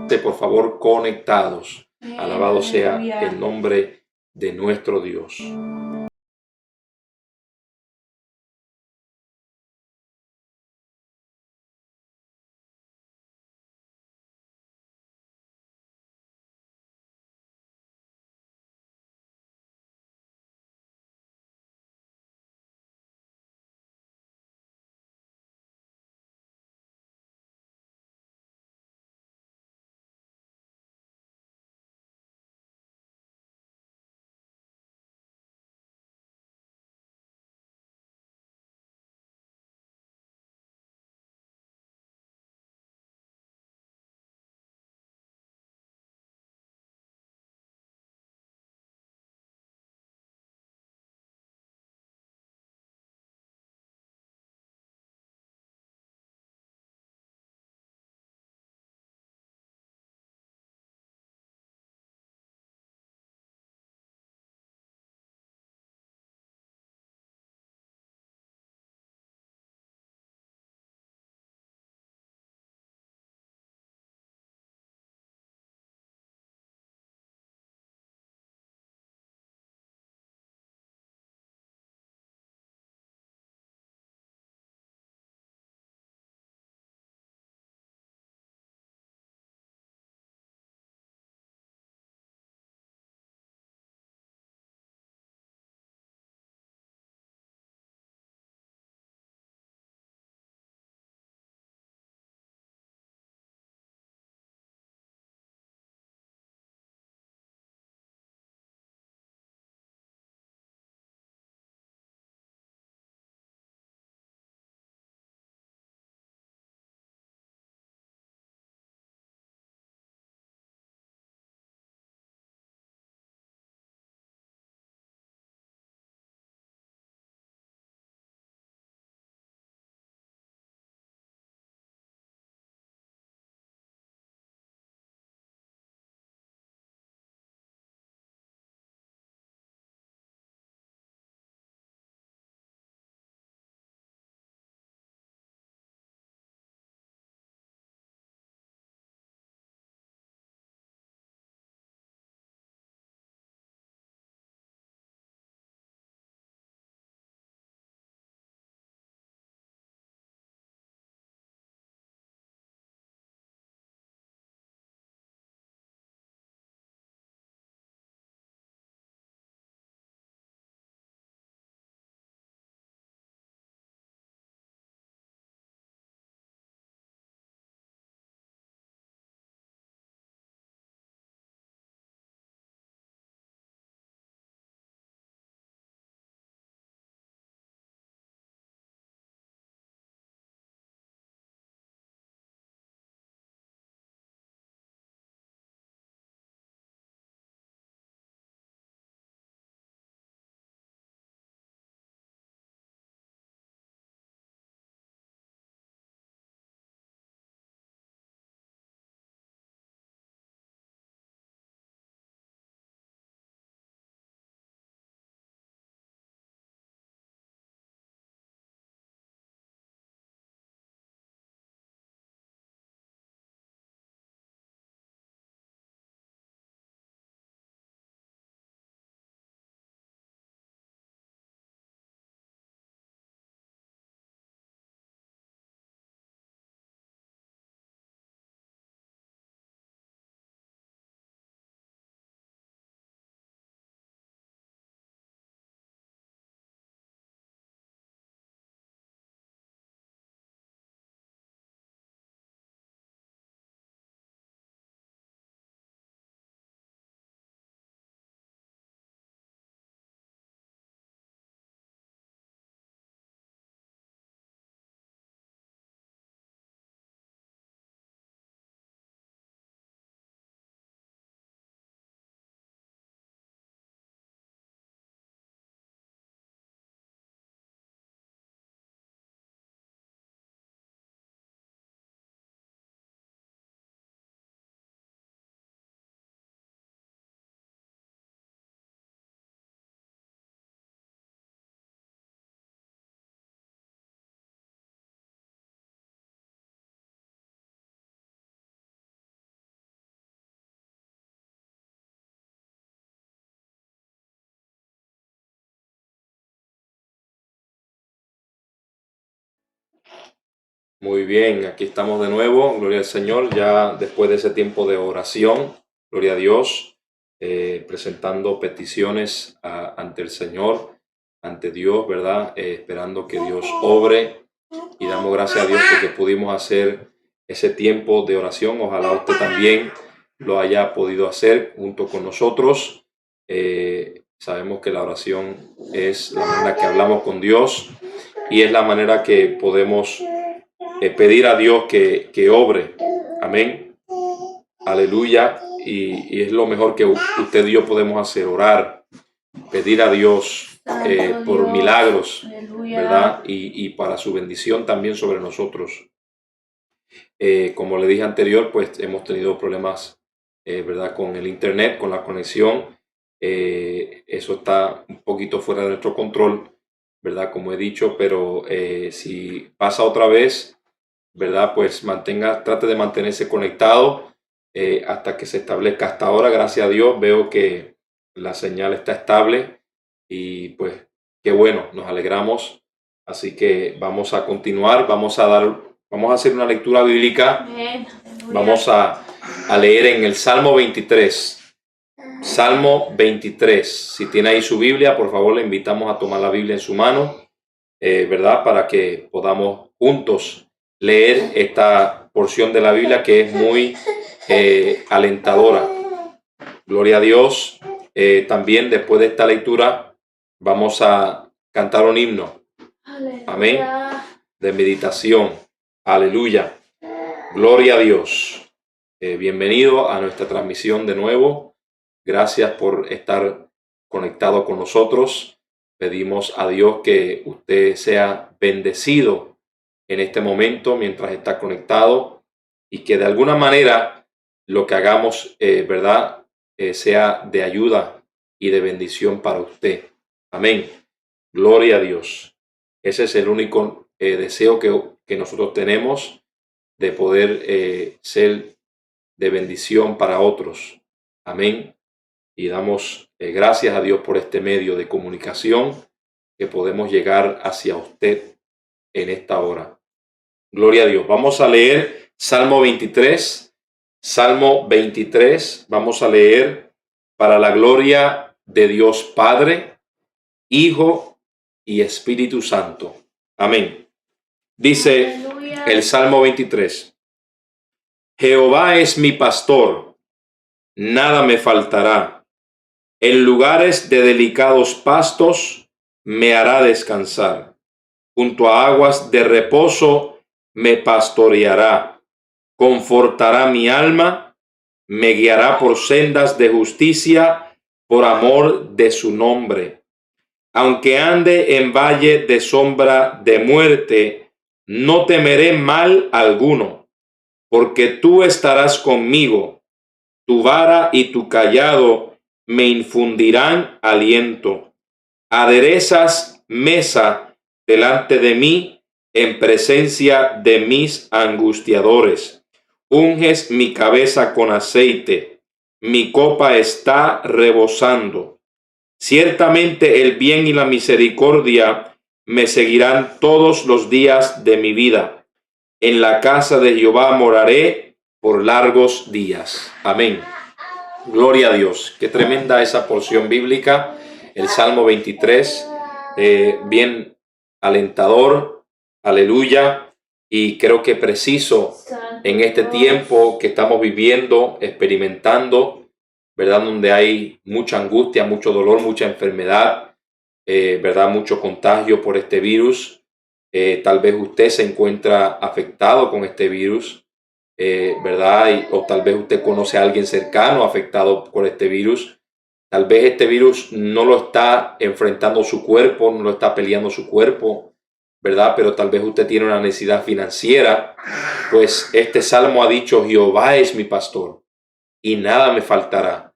manténganse por favor conectados. Alabado sea Aleluya. el nombre de nuestro Dios. Muy bien, aquí estamos de nuevo, gloria al Señor, ya después de ese tiempo de oración, gloria a Dios, presentando peticiones ante el Señor, ante Dios, ¿verdad? Esperando que Dios obre, y damos gracias a Dios porque pudimos hacer ese tiempo de oración. Ojalá usted también lo haya podido hacer junto con nosotros. Sabemos que la oración es la manera que hablamos con Dios y es la manera que podemos pedir a Dios que obre. Amén. Aleluya. Y es lo mejor que usted y yo podemos hacer, orar, pedir a Dios por milagros, ¿verdad? Y para su bendición también sobre nosotros. Como le dije anterior, pues hemos tenido problemas, ¿verdad? Con el internet, con la conexión. Eso está un poquito fuera de nuestro control, ¿verdad? Como he dicho, pero si pasa otra vez, ¿verdad? Pues trate de mantenerse conectado hasta que se establezca. Hasta ahora, gracias a Dios, veo que la señal está estable y pues qué bueno, nos alegramos. Así que vamos a continuar, vamos a hacer una lectura bíblica. Vamos a leer en el Salmo 23. Salmo 23. Si tiene ahí su Biblia, por favor le invitamos a tomar la Biblia en su mano, ¿verdad? Para que podamos juntos leer esta porción de la Biblia que es muy alentadora. Gloria a Dios. También después de esta lectura vamos a cantar un himno. Amén. De meditación. Aleluya. Gloria a Dios. Bienvenido a nuestra transmisión de nuevo. Gracias por estar conectado con nosotros. Pedimos a Dios que usted sea bendecido en este momento mientras está conectado y que de alguna manera lo que hagamos, ¿verdad? Sea de ayuda y de bendición para usted. Amén. Gloria a Dios. Ese es el único deseo que nosotros tenemos, de poder ser de bendición para otros. Amén. Y damos gracias a Dios por este medio de comunicación que podemos llegar hacia usted en esta hora. Gloria a Dios. Vamos a leer Salmo 23. Salmo 23. Vamos a leer para la gloria de Dios Padre, Hijo y Espíritu Santo. Amén. Dice el Salmo 23. Jehová es mi pastor, nada me faltará. En lugares de delicados pastos me hará descansar. Junto a aguas de reposo me pastoreará. Confortará mi alma, me guiará por sendas de justicia por amor de su nombre. Aunque ande en valle de sombra de muerte, no temeré mal alguno, porque tú estarás conmigo. Tu vara y tu cayado me infundirán aliento. Aderezas mesa delante de mí en presencia de mis angustiadores. Unges mi cabeza con aceite. Mi copa está rebosando. Ciertamente el bien y la misericordia me seguirán todos los días de mi vida. En la casa de Jehová moraré por largos días. Amén. Gloria a Dios. Qué tremenda esa porción bíblica. El Salmo 23, bien alentador. Aleluya. Y creo que preciso en este tiempo que estamos viviendo, experimentando, ¿verdad? Donde hay mucha angustia, mucho dolor, mucha enfermedad, ¿verdad? Mucho contagio por este virus. Tal vez usted se encuentra afectado con este virus. ¿Verdad? O tal vez usted conoce a alguien cercano afectado por este virus. Tal vez este virus no lo está enfrentando su cuerpo, no lo está peleando su cuerpo, ¿verdad? Pero tal vez usted tiene una necesidad financiera. Pues este salmo ha dicho: Jehová es mi pastor y nada me faltará.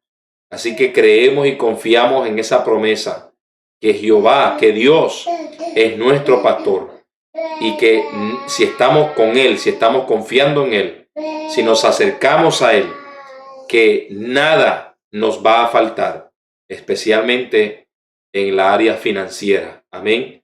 Así que creemos y confiamos en esa promesa, que Jehová, que Dios es nuestro pastor, y que si estamos con Él, si estamos confiando en Él, si nos acercamos a Él, que nada nos va a faltar, especialmente en la área financiera. Amén.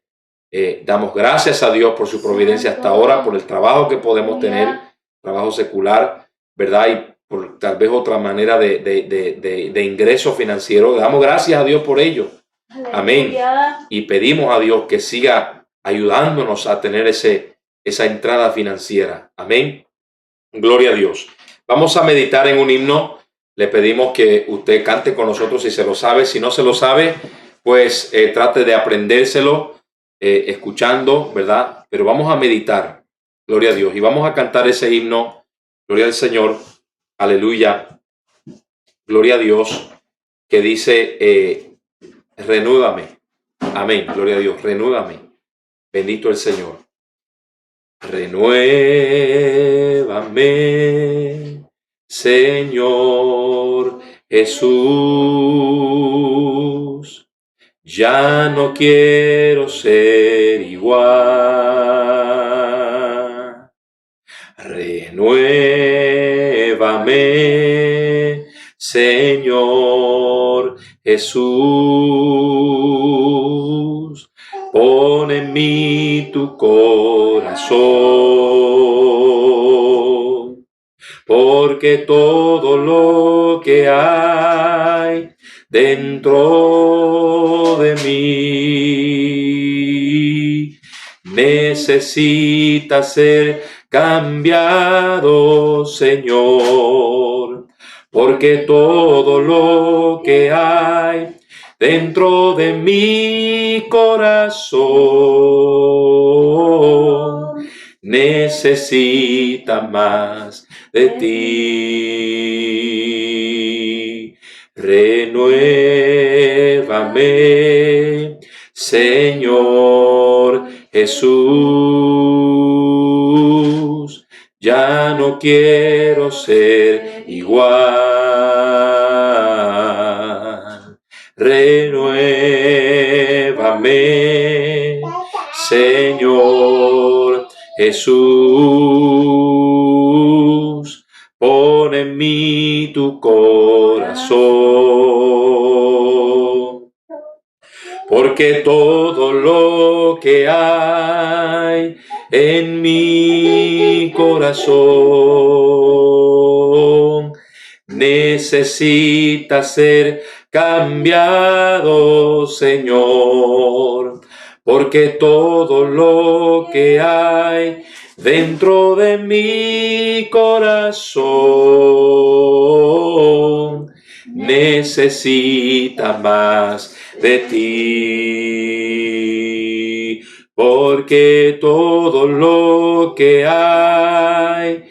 Damos gracias a Dios por su providencia hasta ahora, por el trabajo que podemos tener, trabajo secular, ¿verdad? Y por tal vez otra manera de ingreso financiero. Damos gracias a Dios por ello. Amén. Y pedimos a Dios que siga ayudándonos a tener esa entrada financiera. Amén. Gloria a Dios. Vamos a meditar en un himno. Le pedimos que usted cante con nosotros si se lo sabe. Si no se lo sabe, pues trate de aprendérselo escuchando, ¿verdad? Pero vamos a meditar. Gloria a Dios. Y vamos a cantar ese himno. Gloria al Señor. Aleluya. Gloria a Dios. Que dice, renúdame. Amén. Gloria a Dios. Renúdame. Bendito el Señor. Renuévame, Señor Jesús. Ya no quiero ser igual. Renuévame, Señor Jesús. Pon en mí tu corazón, porque todo lo que hay dentro de mí necesita ser cambiado, Señor, porque todo lo que hay dentro de mi corazón necesita más de ti. Renuévame, Señor Jesús. Ya no quiero ser igual. Renuévame, Señor Jesús. Pon en mí tu corazón, porque todo lo que hay en mi corazón necesita ser cambiado, Señor, porque todo lo que hay dentro de mi corazón necesita más de ti, porque todo lo que hay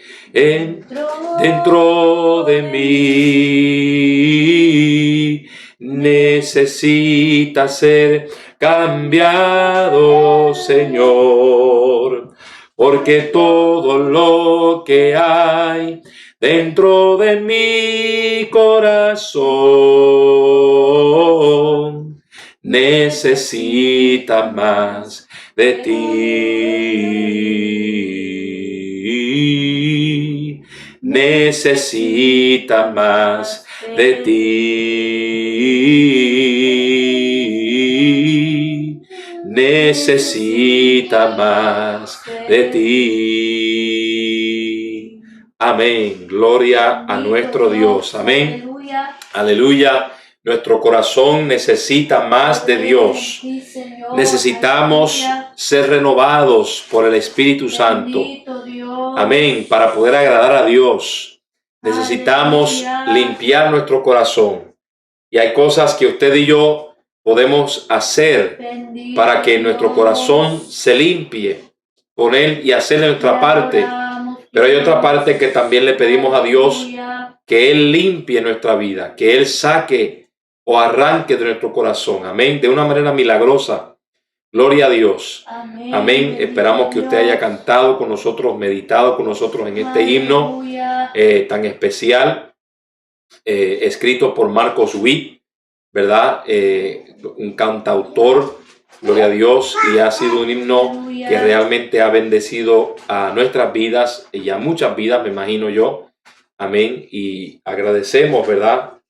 dentro de mí necesita ser cambiado, Señor, porque todo lo que hay dentro de mi corazón necesita más de ti. Necesita más de ti. Necesita más de ti. Amén. Gloria a nuestro Dios. Amén. Aleluya. Nuestro corazón necesita más de Dios. Necesitamos ser renovados por el Espíritu Santo. Amén. Para poder agradar a Dios, necesitamos limpiar nuestro corazón. Y hay cosas que usted y yo podemos hacer para que nuestro corazón se limpie, poner y hacer nuestra parte. Pero hay otra parte que también le pedimos a Dios que Él limpie nuestra vida, que Él saque o arranque de nuestro corazón. Amén. De una manera milagrosa. Gloria a Dios. Amén. Amén. Esperamos que usted haya cantado con nosotros, meditado con nosotros en este himno tan especial, escrito por Marcos Witt, ¿verdad? Un cantautor, gloria a Dios, y ha sido un himno que realmente ha bendecido a nuestras vidas y a muchas vidas, me imagino yo. Amén. Y agradecemos, ¿verdad?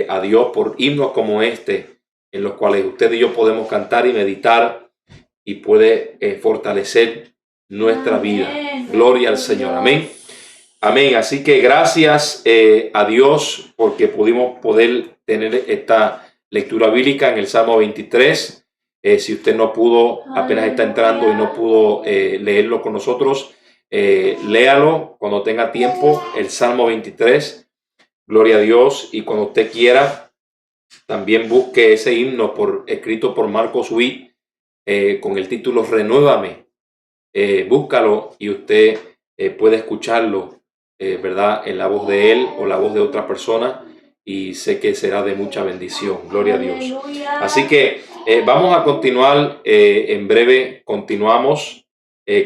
A Dios por himnos como este, en los cuales usted y yo podemos cantar y meditar y puede fortalecer nuestra vida. Gloria al Señor. Amén. Amén. Así que gracias a Dios porque pudimos poder tener esta lectura bíblica en el Salmo 23. Si usted no pudo, apenas está entrando y no pudo leerlo con nosotros, léalo cuando tenga tiempo, el Salmo 23. Gloria a Dios. Y cuando usted quiera, también busque ese himno escrito por Marcos Witt con el título Renuévame. Búscalo y usted puede escucharlo, ¿verdad? En la voz de él o la voz de otra persona, y sé que será de mucha bendición. Gloria a Dios. Así que vamos a continuar. En breve continuamos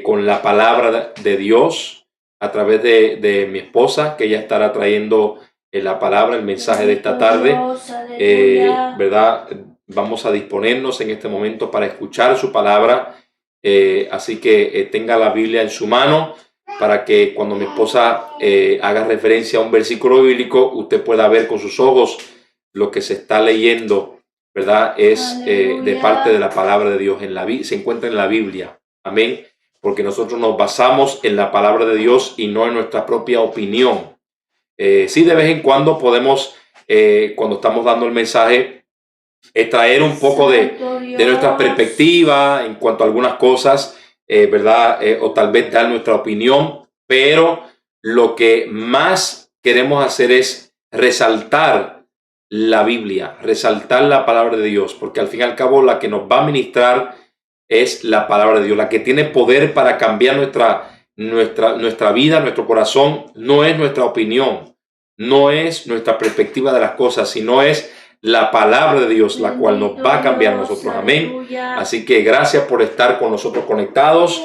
con la palabra de Dios a través de mi esposa, que ella estará trayendo la palabra, el mensaje de esta tarde. ¿Verdad? Vamos a disponernos en este momento para escuchar su palabra. Así que tenga la Biblia en su mano para que cuando mi esposa haga referencia a un versículo bíblico, usted pueda ver con sus ojos lo que se está leyendo, ¿verdad? Es de parte de la palabra de Dios. Se encuentra en la Biblia. Amén. Porque nosotros nos basamos en la palabra de Dios y no en nuestra propia opinión. Sí, de vez en cuando podemos, cuando estamos dando el mensaje, extraer un poco de nuestra perspectiva en cuanto a algunas cosas, ¿verdad? O tal vez dar nuestra opinión, pero lo que más queremos hacer es resaltar la Biblia, resaltar la palabra de Dios, porque al fin y al cabo la que nos va a ministrar es la palabra de Dios, la que tiene poder para cambiar nuestra vida, nuestro corazón. No es nuestra opinión, no es nuestra perspectiva de las cosas, sino es la palabra de Dios, la cual nos va a cambiar a nosotros. Amén. Así que gracias por estar con nosotros conectados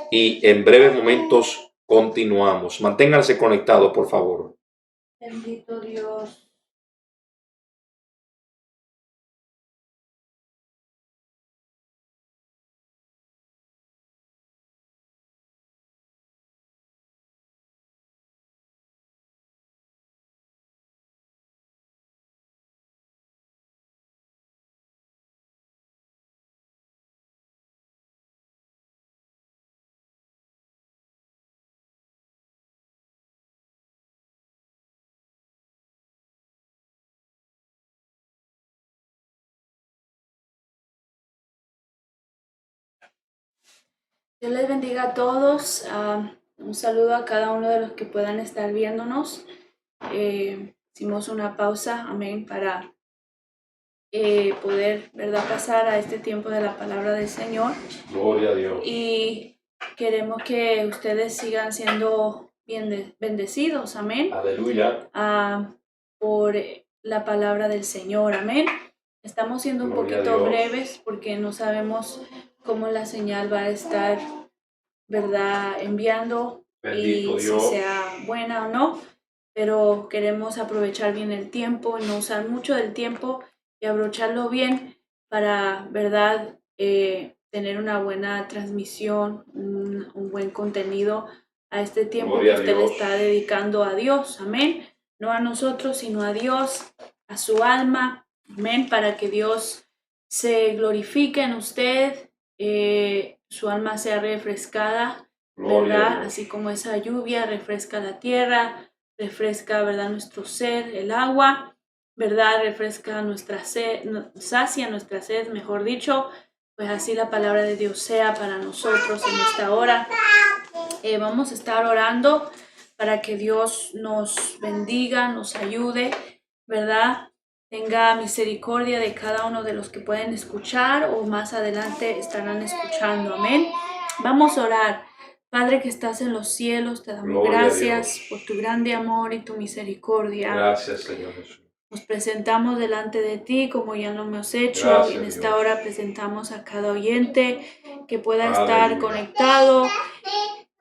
y en breves momentos continuamos. Manténganse conectados, por favor. Bendito Dios. Dios les bendiga a todos. Un saludo a cada uno de los que puedan estar viéndonos. Hicimos una pausa, amén, para poder, ¿verdad?, pasar a este tiempo de la palabra del Señor. Gloria a Dios. Y queremos que ustedes sigan siendo bien bendecidos, amén. Aleluya. Por la palabra del Señor, amén. Estamos siendo un poquito breves porque no sabemos cómo la señal va a estar, ¿verdad?, enviando. Bendito y Dios. Si sea buena o no, pero queremos aprovechar bien el tiempo y no usar mucho del tiempo y aprovecharlo bien para, ¿verdad?, tener una buena transmisión, un buen contenido a este tiempo. Gloria que usted a le Dios. está dedicando a Dios, amén. No a nosotros, sino a Dios, a su alma, amén, para que Dios se glorifique en usted, su alma sea refrescada, Gloria a ¿verdad? Dios. Así como esa lluvia refresca la tierra, refresca, ¿verdad?, nuestro ser, el agua, ¿verdad?, refresca nuestra sed, sacia nuestra sed, mejor dicho. Pues así la palabra de Dios sea para nosotros en esta hora. Vamos a estar orando para que Dios nos bendiga, nos ayude, ¿verdad? Tenga misericordia de cada uno de los que pueden escuchar o más adelante estarán escuchando. Amén. Vamos a orar. Padre que estás en los cielos, te damos Gloria a gracias Dios. por tu grande amor y tu misericordia. Gracias, Señor Jesús. Nos presentamos delante de ti como ya lo hemos hecho. Gracias, y en esta Dios. hora presentamos a cada oyente que pueda estar Aleluya. conectado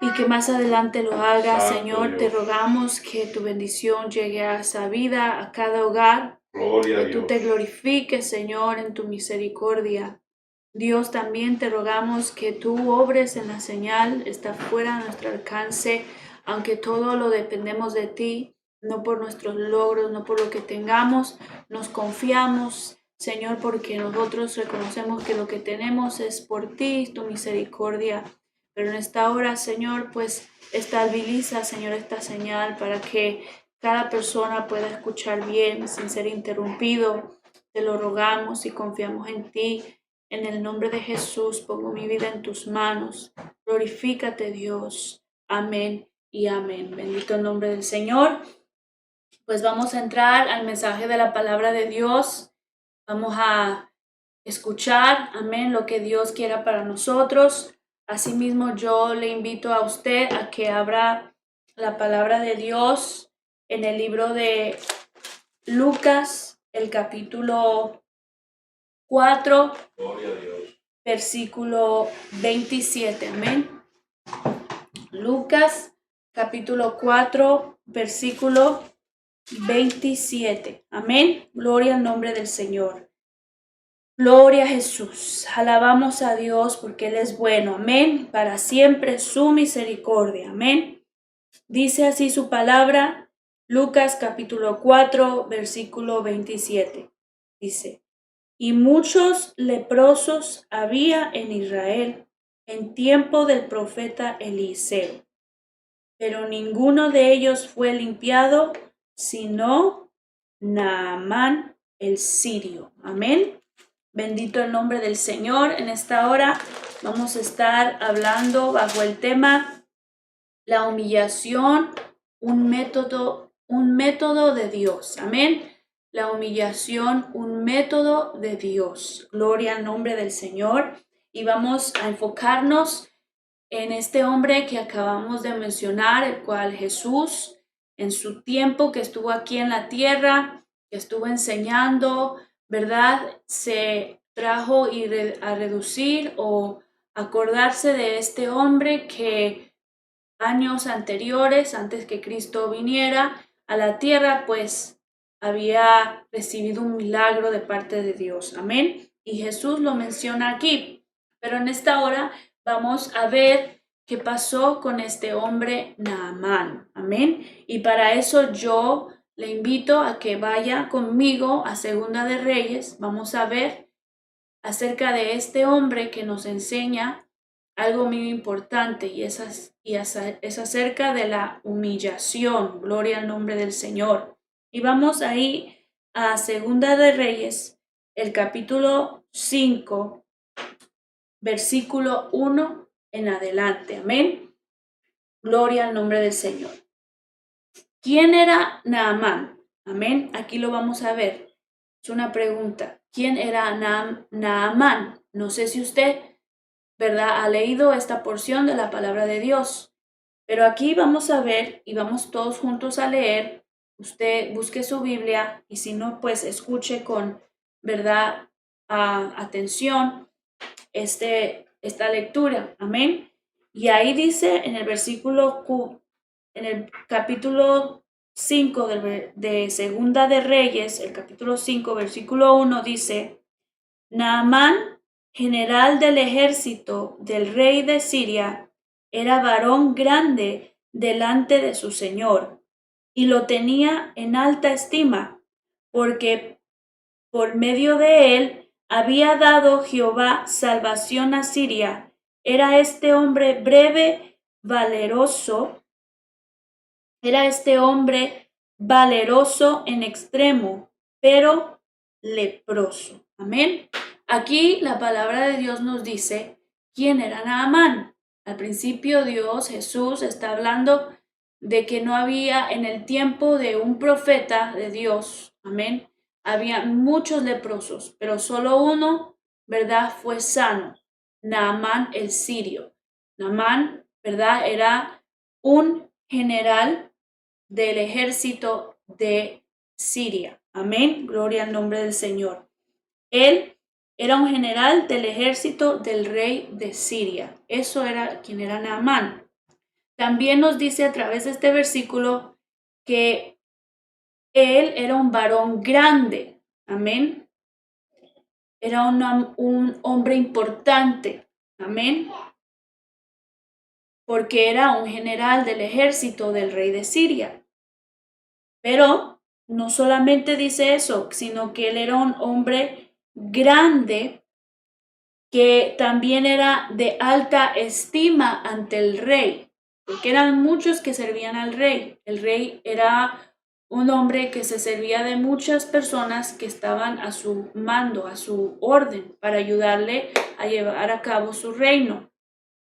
y que más adelante lo haga. Santo Señor, te Dios. rogamos que tu bendición llegue a esa vida, a cada hogar. Gloria a Que tú Dios. te glorifiques, Señor, en tu misericordia. Dios, también te rogamos que tú obres en la señal, está fuera de nuestro alcance, aunque todo lo dependemos de ti, no por nuestros logros, no por lo que tengamos, nos confiamos, Señor, porque nosotros reconocemos que lo que tenemos es por ti, tu misericordia. Pero en esta hora, Señor, pues estabiliza, Señor, esta señal para que cada persona pueda escuchar bien sin ser interrumpido. Te lo rogamos y confiamos en ti. En el nombre de Jesús pongo mi vida en tus manos. Glorifícate, Dios. Amén y amén. Bendito el nombre del Señor. Pues vamos a entrar al mensaje de la palabra de Dios. Vamos a escuchar, amén, lo que Dios quiera para nosotros. Asimismo, yo le invito a usted a que abra la palabra de Dios en el libro de Lucas, el capítulo 4, versículo 27, amén. Lucas, capítulo 4, versículo 27, amén. Gloria al nombre del Señor. Gloria a Jesús. Alabamos a Dios porque Él es bueno. Amén. Para siempre su misericordia. Amén. Dice así su palabra. Lucas capítulo 4, versículo 27. Dice, y muchos leprosos había en Israel en tiempo del profeta Eliseo, pero ninguno de ellos fue limpiado, sino Naamán el sirio. Amén. Bendito el nombre del Señor. En esta hora vamos a estar hablando bajo el tema la humillación, un método de Dios. Amén. La humillación, un método de Dios. Gloria al nombre del Señor. Y vamos a enfocarnos en este hombre que acabamos de mencionar, el cual Jesús, en su tiempo que estuvo aquí en la tierra, que estuvo enseñando, ¿verdad? Se trajo a reducir o acordarse de este hombre que años anteriores, antes que Cristo viniera a la tierra, pues había recibido un milagro de parte de Dios. Amén. Y Jesús lo menciona aquí. Pero en esta hora vamos a ver qué pasó con este hombre Naamán. Amén. Y para eso yo le invito a que vaya conmigo a Segunda de Reyes. Vamos a ver acerca de este hombre que nos enseña algo muy importante y es acerca de la humillación. Gloria al nombre del Señor. Y vamos ahí a Segunda de Reyes, el capítulo 5, versículo 1 en adelante. Amén. Gloria al nombre del Señor. ¿Quién era Naamán? Amén. Aquí lo vamos a ver. Es una pregunta. ¿Quién era Naamán? No sé si usted, ¿verdad?, ha leído esta porción de la palabra de Dios. Pero aquí vamos a ver y vamos todos juntos a leer. Usted busque su Biblia y si no, pues escuche con, ¿verdad?, atención esta lectura. Amén. Y ahí dice en el en el capítulo 5 de Segunda de Reyes, el capítulo 5, versículo 1 dice, Naamán, general del ejército del rey de Siria, era varón grande delante de su señor, y lo tenía en alta estima, porque por medio de él había dado Jehová salvación a Siria. Era este hombre valeroso en extremo, pero leproso. Amén. Aquí la palabra de Dios nos dice quién era Naamán. Al principio Jesús, está hablando de que no había en el tiempo de un profeta de Dios. Amén. Había muchos leprosos, pero solo uno, ¿verdad?, fue sano. Naamán el sirio. Naamán, ¿verdad?, era un general del ejército de Siria. Amén. Gloria al nombre del Señor. Él era un general del ejército del rey de Siria. Eso era quien era Naamán. También nos dice a través de este versículo que él era un varón grande. Amén. Era un hombre importante. Amén. Porque era un general del ejército del rey de Siria. Pero no solamente dice eso, sino que él era un hombre grande que también era de alta estima ante el rey, porque eran muchos que servían al rey. El rey era un hombre que se servía de muchas personas que estaban a su mando, a su orden, para ayudarle a llevar a cabo su reino.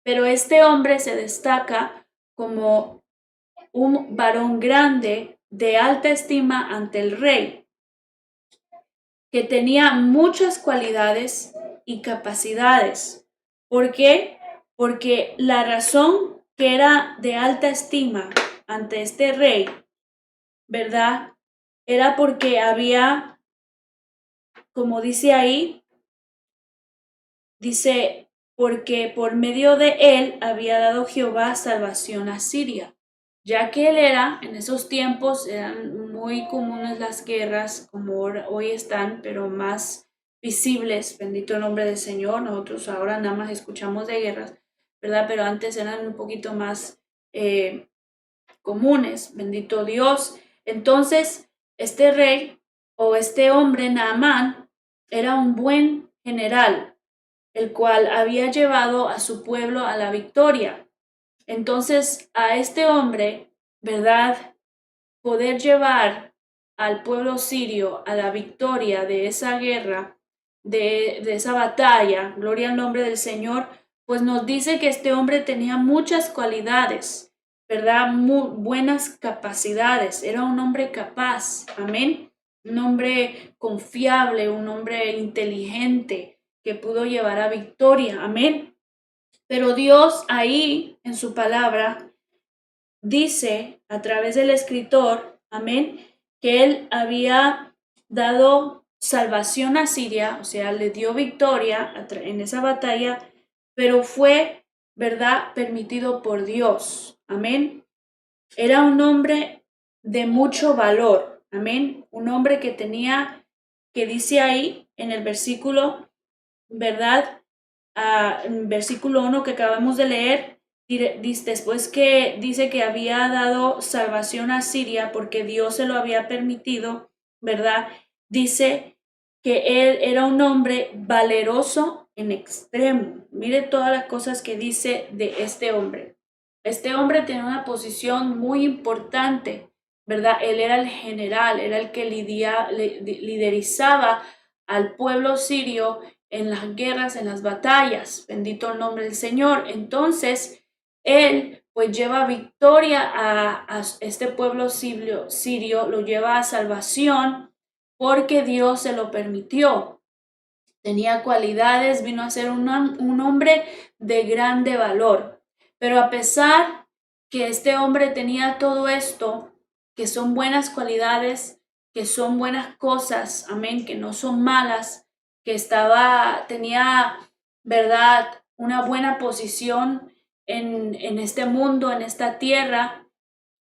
Pero este hombre se destaca como un varón grande de alta estima ante el rey, que tenía muchas cualidades y capacidades. ¿Por qué? Porque la razón que era de alta estima ante este rey, ¿verdad? Era porque había, como dice ahí, dice, porque por medio de él había dado Jehová salvación a Siria, ya que él era, en esos tiempos eran muy comunes las guerras como hoy están, pero más visibles, bendito el nombre del Señor. Nosotros ahora nada más escuchamos de guerras, ¿verdad? Pero antes eran un poquito más comunes, bendito Dios. Entonces, este rey o este hombre, Naamán, era un buen general, el cual había llevado a su pueblo a la victoria. Entonces, a este hombre, ¿verdad? Poder llevar al pueblo sirio a la victoria de esa guerra, de esa batalla, gloria al nombre del Señor, pues nos dice que este hombre tenía muchas cualidades, ¿verdad? Muy buenas capacidades, era un hombre capaz, amén, un hombre confiable, un hombre inteligente que pudo llevar a victoria, amén. Pero Dios ahí en su palabra dice a través del escritor, amén, que él había dado salvación a Siria, o sea, le dio victoria en esa batalla, pero fue, ¿verdad?, permitido por Dios, amén. Era un hombre de mucho valor, amén, un hombre que tenía, que dice ahí en el versículo, ¿verdad? En versículo 1 que acabamos de leer, después que dice que había dado salvación a Siria porque Dios se lo había permitido, ¿verdad? Dice que él era un hombre valeroso en extremo. Mire todas las cosas que dice de este hombre. Este hombre tenía una posición muy importante, ¿verdad? Él era el general, era el que liderizaba al pueblo sirio en las guerras, en las batallas. Bendito el nombre del Señor. Entonces, él pues lleva victoria a este pueblo sirio, lo lleva a salvación porque Dios se lo permitió. Tenía cualidades, vino a ser un hombre de grande valor. Pero a pesar que este hombre tenía todo esto, que son buenas cualidades, que son buenas cosas, amén, que no son malas, que tenía, verdad, una buena posición en este mundo, en esta tierra,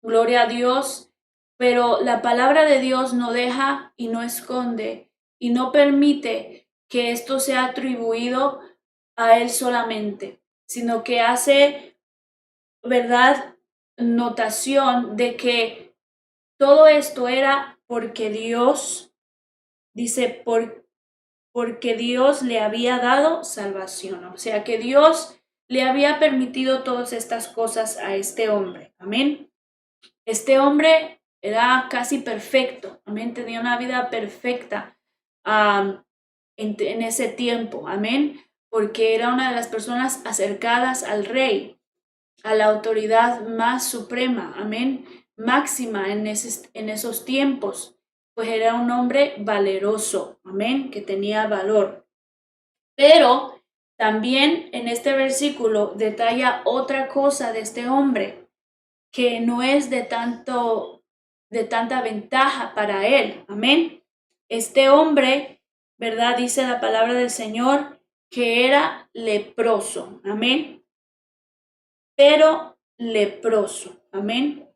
gloria a Dios, pero la palabra de Dios no deja y no esconde y no permite que esto sea atribuido a Él solamente, sino que hace, verdad, notación de que todo esto era porque Dios, dice, porque Dios le había dado salvación, o sea que Dios le había permitido todas estas cosas a este hombre, amén. Este hombre era casi perfecto, amén, tenía una vida perfecta en ese tiempo, amén, porque era una de las personas acercadas al rey, a la autoridad más suprema, amén, máxima en esos tiempos, pues era un hombre valeroso, amén, que tenía valor. Pero también en este versículo detalla otra cosa de este hombre que no es de tanta ventaja para él. Amén. Este hombre, ¿verdad? Dice la palabra del Señor que era leproso. Amén. Pero leproso. Amén.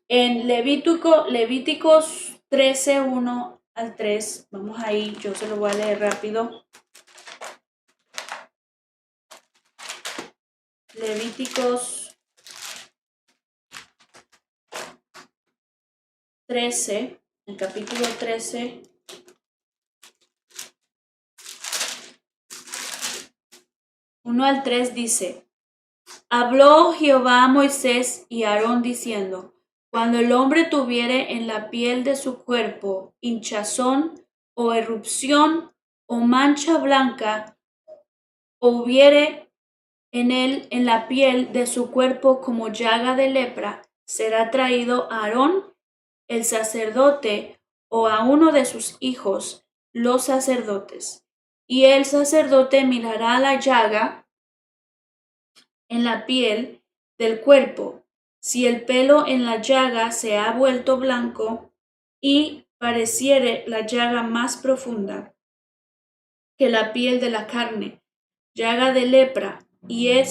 En Levíticos 13, 1 al 3, vamos ahí, yo se lo voy a leer rápido. Levíticos 13, el capítulo 13, 1 al 3 dice: Habló Jehová a Moisés y a Aarón diciendo: Cuando el hombre tuviere en la piel de su cuerpo hinchazón o erupción o mancha blanca, o hubiere en la piel de su cuerpo como llaga de lepra, será traído a Aarón el sacerdote o a uno de sus hijos, los sacerdotes. Y el sacerdote mirará la llaga en la piel del cuerpo, si el pelo en la llaga se ha vuelto blanco y pareciere la llaga más profunda que la piel de la carne, llaga de lepra, y el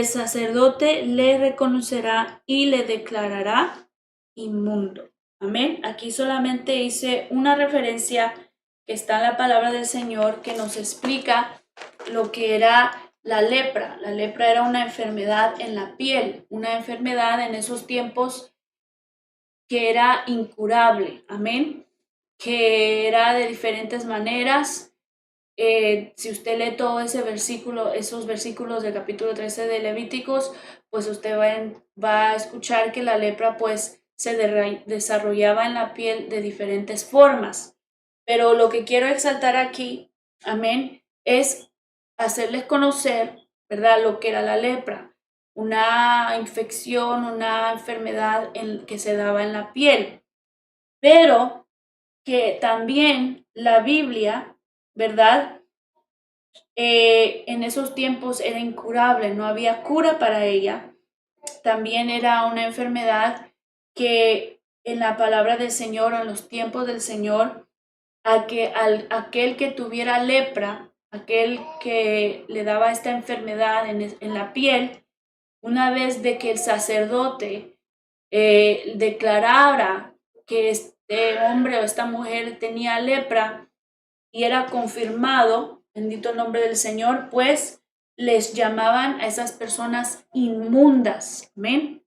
sacerdote le reconocerá y le declarará inmundo. Amén. Aquí solamente hice una referencia que está en la palabra del Señor que nos explica lo que era la lepra. La lepra era una enfermedad en la piel, una enfermedad en esos tiempos que era incurable. Amén. Que era de diferentes maneras. Si usted lee todo ese versículo, esos versículos del capítulo 13 de Levíticos, pues usted va a escuchar que la lepra pues se desarrollaba en la piel de diferentes formas. Pero lo que quiero exaltar aquí, amén, es hacerles conocer, ¿verdad?, lo que era la lepra, una infección, una enfermedad que se daba en la piel, pero que también la Biblia, ¿verdad? En esos tiempos era incurable, no había cura para ella. También era una enfermedad que en la palabra del Señor, en los tiempos del Señor, aquel que tuviera lepra, aquel que le daba esta enfermedad en la piel, una vez de que el sacerdote declarara que este hombre o esta mujer tenía lepra y era confirmado, bendito el nombre del Señor, pues les llamaban a esas personas inmundas. Amén.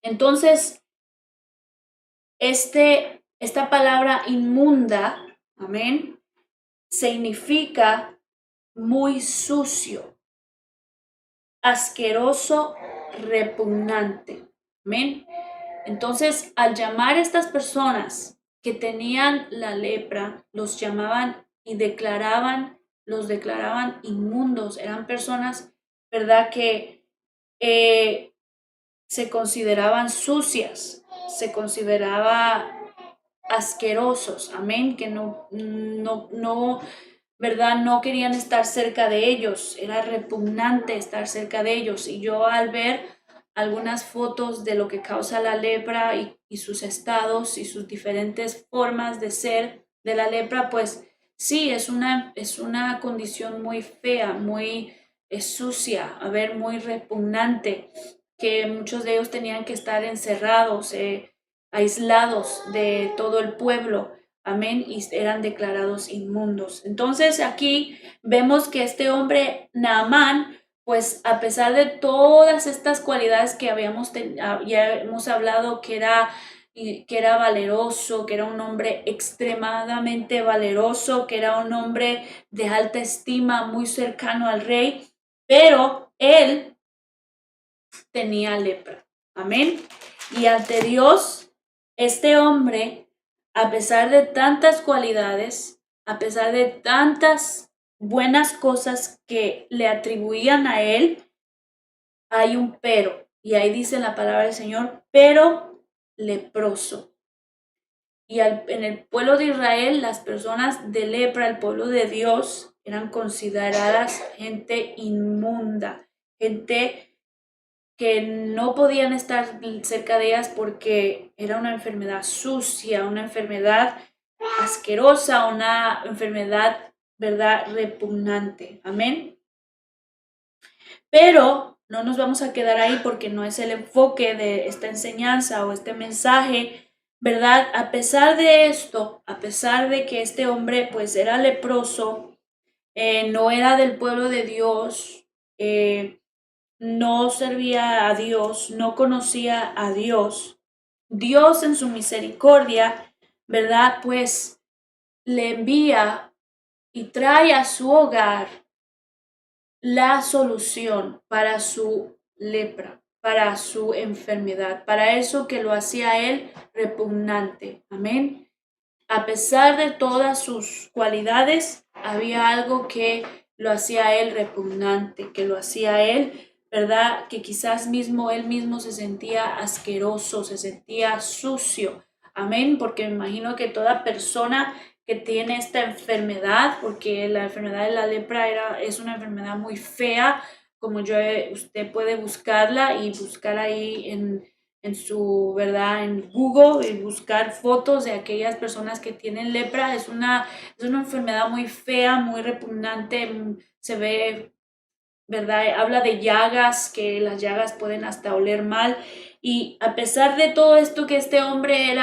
Entonces, esta palabra inmunda, amén, significa muy sucio, asqueroso, repugnante. Amén. Entonces, al llamar a estas personas que tenían la lepra, los llamaban y los declaraban inmundos. Eran personas, ¿verdad?, que se consideraban sucias, se consideraba asquerosos, amén, que ¿verdad? No querían estar cerca de ellos, era repugnante estar cerca de ellos. Y yo al ver algunas fotos de lo que causa la lepra y sus estados y sus diferentes formas de ser de la lepra, pues sí, es una condición muy fea, muy sucia, a ver, muy repugnante, que muchos de ellos tenían que estar encerrados, aislados de todo el pueblo. Amén, y eran declarados inmundos. Entonces aquí vemos que este hombre, Naamán, pues a pesar de todas estas cualidades que ya hemos hablado, que era valeroso, que era un hombre extremadamente valeroso, que era un hombre de alta estima, muy cercano al rey, pero él tenía lepra. Amén. Y ante Dios, este hombre, a pesar de tantas cualidades, a pesar de tantas buenas cosas que le atribuían a él, hay un pero. Y ahí dice la palabra del Señor, pero leproso. Y en el pueblo de Israel, las personas de lepra, el pueblo de Dios, eran consideradas gente inmunda, gente que no podían estar cerca de ellas porque era una enfermedad sucia, una enfermedad asquerosa, una enfermedad, ¿verdad?, repugnante. Amén. Pero no nos vamos a quedar ahí porque no es el enfoque de esta enseñanza o este mensaje, ¿verdad? A pesar de esto, a pesar de que este hombre pues era leproso, no era del pueblo de Dios, no servía a Dios, no conocía a Dios, Dios en su misericordia, ¿verdad?, pues le envía y trae a su hogar la solución para su lepra, para su enfermedad, para eso que lo hacía a él repugnante. Amén. A pesar de todas sus cualidades, había algo que lo hacía a él repugnante, que lo hacía a él, ¿verdad? Que quizás él mismo se sentía asqueroso, se sentía sucio. Amén, porque me imagino que toda persona que tiene esta enfermedad, porque la enfermedad de la lepra es una enfermedad muy fea, como usted puede buscarla y buscar ahí en su, ¿verdad? En Google y buscar fotos de aquellas personas que tienen lepra. Es una enfermedad muy fea, muy repugnante. Se ve, ¿verdad? Habla de llagas, que las llagas pueden hasta oler mal. Y a pesar de todo esto que este hombre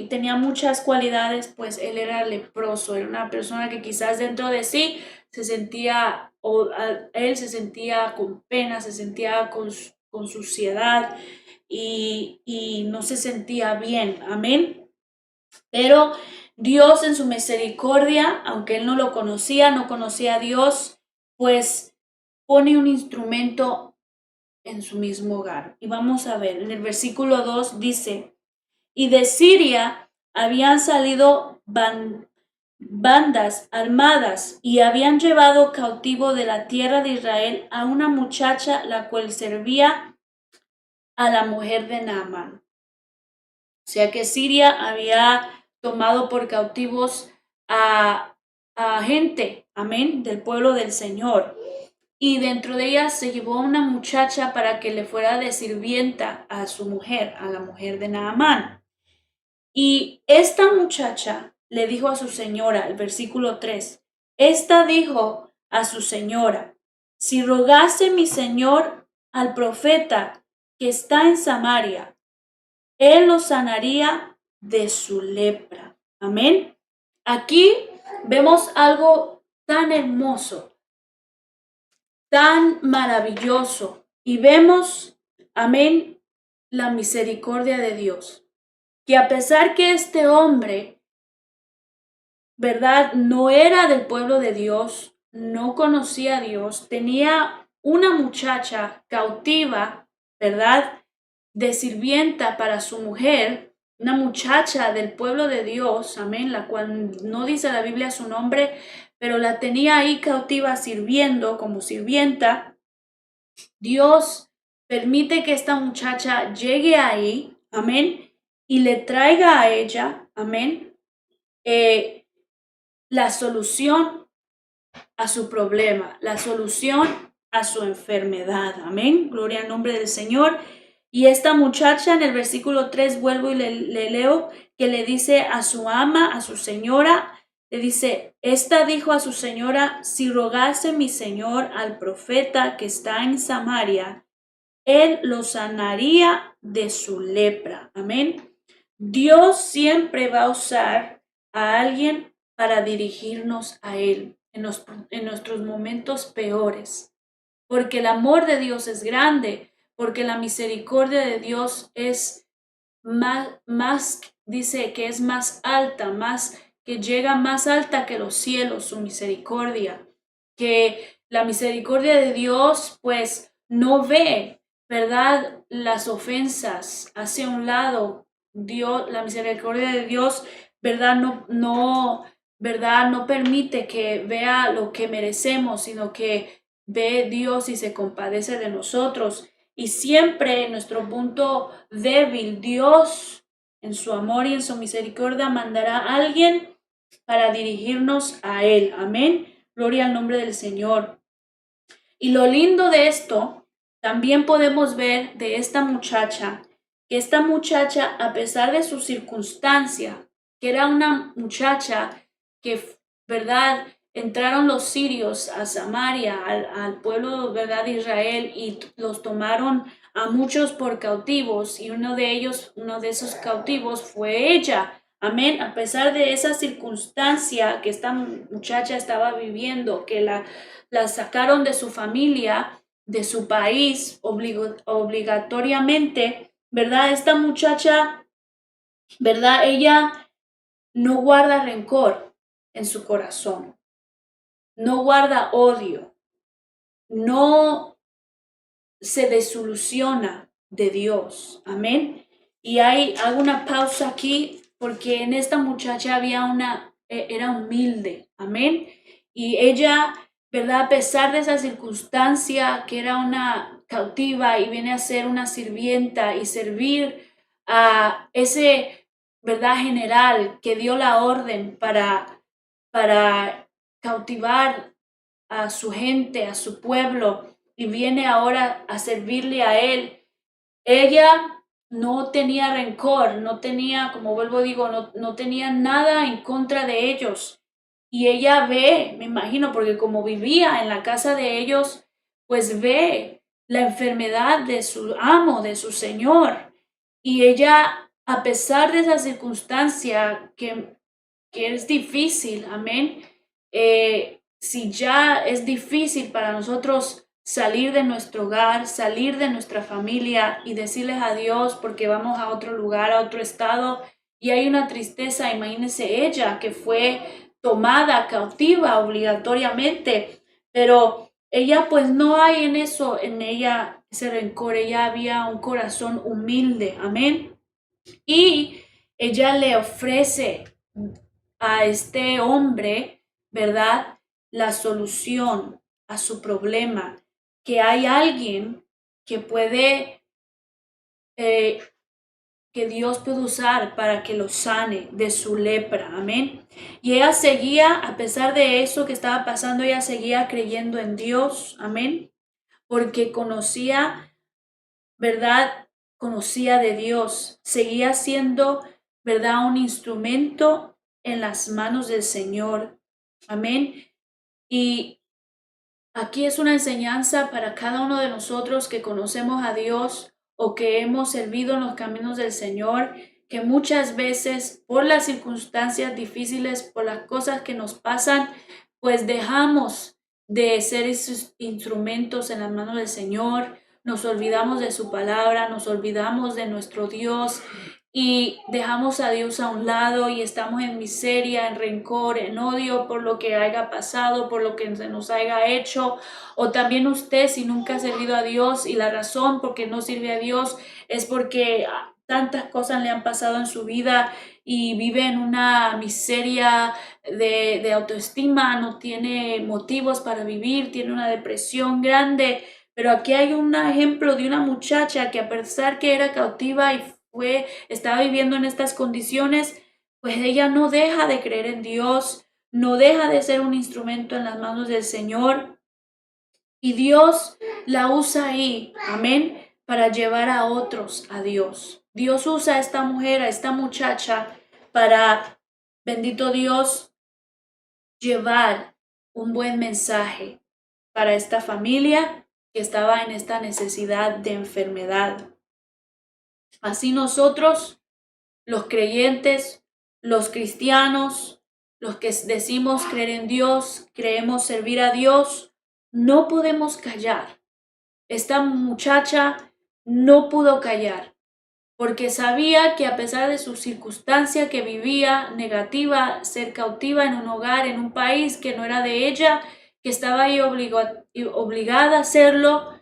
tenía muchas cualidades, pues él era leproso, era una persona que quizás dentro de sí se sentía, él se sentía con pena, se sentía con suciedad y no se sentía bien. Amén. Pero Dios en su misericordia, aunque él no lo conocía, no conocía a Dios, pues pone un instrumento en su mismo hogar. Y vamos a ver, en el versículo 2 dice, y de Siria habían salido bandas armadas y habían llevado cautivo de la tierra de Israel a una muchacha la cual servía a la mujer de Naamán. O sea que Siria había tomado por cautivos a gente, amén, del pueblo del Señor. Y dentro de ella se llevó a una muchacha para que le fuera de sirvienta a su mujer, a la mujer de Naamán. Y esta muchacha le dijo a su señora, el versículo 3, esta dijo a su señora, si rogase mi señor al profeta que está en Samaria, él lo sanaría de su lepra. Amén. Aquí vemos algo tan hermoso, tan maravilloso, y vemos, amén, la misericordia de Dios. Que a pesar que este hombre, ¿verdad? No era del pueblo de Dios, no conocía a Dios, tenía una muchacha cautiva, ¿verdad? De sirvienta para su mujer, una muchacha del pueblo de Dios, amén, la cual no dice la Biblia su nombre, pero la tenía ahí cautiva sirviendo como sirvienta. Dios permite que esta muchacha llegue ahí, amén, y le traiga a ella, amén, la solución a su problema, la solución a su enfermedad. Amén. Gloria al nombre del Señor. Y esta muchacha en el versículo 3, vuelvo y le leo, que le dice a su ama, a su señora, le dice, esta dijo a su señora, si rogase mi señor al profeta que está en Samaria, él lo sanaría de su lepra. Amén. Dios siempre va a usar a alguien para dirigirnos a Él en nuestros momentos peores, porque el amor de Dios es grande, porque la misericordia de Dios es dice que es más alta, que llega más alta que los cielos, su misericordia, que la misericordia de Dios pues no ve, ¿verdad? Las ofensas hacia un lado. Dios, la misericordia de Dios, ¿verdad? ¿Verdad? No permite que vea lo que merecemos, sino que ve Dios y se compadece de nosotros. Y siempre en nuestro punto débil, Dios, en su amor y en su misericordia, mandará a alguien para dirigirnos a Él. Amén. Gloria al nombre del Señor. Y lo lindo de esto, también podemos ver de esta muchacha, que esta muchacha, a pesar de su circunstancia, que era una muchacha que, ¿verdad? Entraron los sirios a Samaria, al pueblo, ¿verdad? De Israel, y los tomaron a muchos por cautivos, y uno de esos cautivos fue ella. Amén. A pesar de esa circunstancia que esta muchacha estaba viviendo, que la sacaron de su familia, de su país, obligatoriamente, ¿verdad? Esta muchacha, ¿verdad? Ella no guarda rencor en su corazón, no guarda odio, no se desilusiona de Dios. Amén. Y hago una pausa aquí porque en esta muchacha era humilde. Amén. Y ella, ¿verdad? A pesar de esa circunstancia que era una cautiva y viene a ser una sirvienta y servir a ese, ¿verdad? General que dio la orden para cautivar a su gente, a su pueblo, y viene ahora a servirle a él. Ella no tenía rencor, no tenía, como vuelvo digo, no tenía nada en contra de ellos. Y ella ve, me imagino, porque como vivía en la casa de ellos, pues ve la enfermedad de su amo, de su señor. Y ella, a pesar de esa circunstancia que es difícil, amén, si ya es difícil para nosotros salir de nuestro hogar, salir de nuestra familia y decirles adiós porque vamos a otro lugar, a otro estado, y hay una tristeza, imagínense ella que fue tomada cautiva obligatoriamente, pero ella pues no hay en eso, en ella ese rencor, ella había un corazón humilde, amén, y ella le ofrece a este hombre, ¿verdad? La solución a su problema, que hay alguien que puede, que Dios puede usar para que lo sane de su lepra, amén. Y ella seguía, a pesar de eso que estaba pasando, ella seguía creyendo en Dios, amén, porque conocía, ¿verdad? Conocía de Dios, seguía siendo, ¿verdad? Un instrumento en las manos del Señor. Amén. Y aquí es una enseñanza para cada uno de nosotros que conocemos a Dios o que hemos servido en los caminos del Señor, que muchas veces por las circunstancias difíciles, por las cosas que nos pasan, pues dejamos de ser esos instrumentos en las manos del Señor, nos olvidamos de su palabra, nos olvidamos de nuestro Dios y dejamos a Dios a un lado y estamos en miseria, en rencor, en odio por lo que haya pasado, por lo que se nos haya hecho. O también usted, si nunca ha servido a Dios y la razón por qué no sirve a Dios es porque tantas cosas le han pasado en su vida y vive en una miseria de autoestima, no tiene motivos para vivir, tiene una depresión grande. Pero aquí hay un ejemplo de una muchacha que a pesar que era cautiva y estaba viviendo en estas condiciones, pues ella no deja de creer en Dios, no deja de ser un instrumento en las manos del Señor y Dios la usa ahí, amén, para llevar a otros a Dios. Dios usa a esta mujer, a esta muchacha para, bendito Dios, llevar un buen mensaje para esta familia que estaba en esta necesidad de enfermedad. Así nosotros, los creyentes, los cristianos, los que decimos creer en Dios, creemos servir a Dios, no podemos callar. Esta muchacha no pudo callar porque sabía que a pesar de su circunstancia que vivía negativa, ser cautiva en un hogar, en un país que no era de ella, que estaba ahí obligada a hacerlo,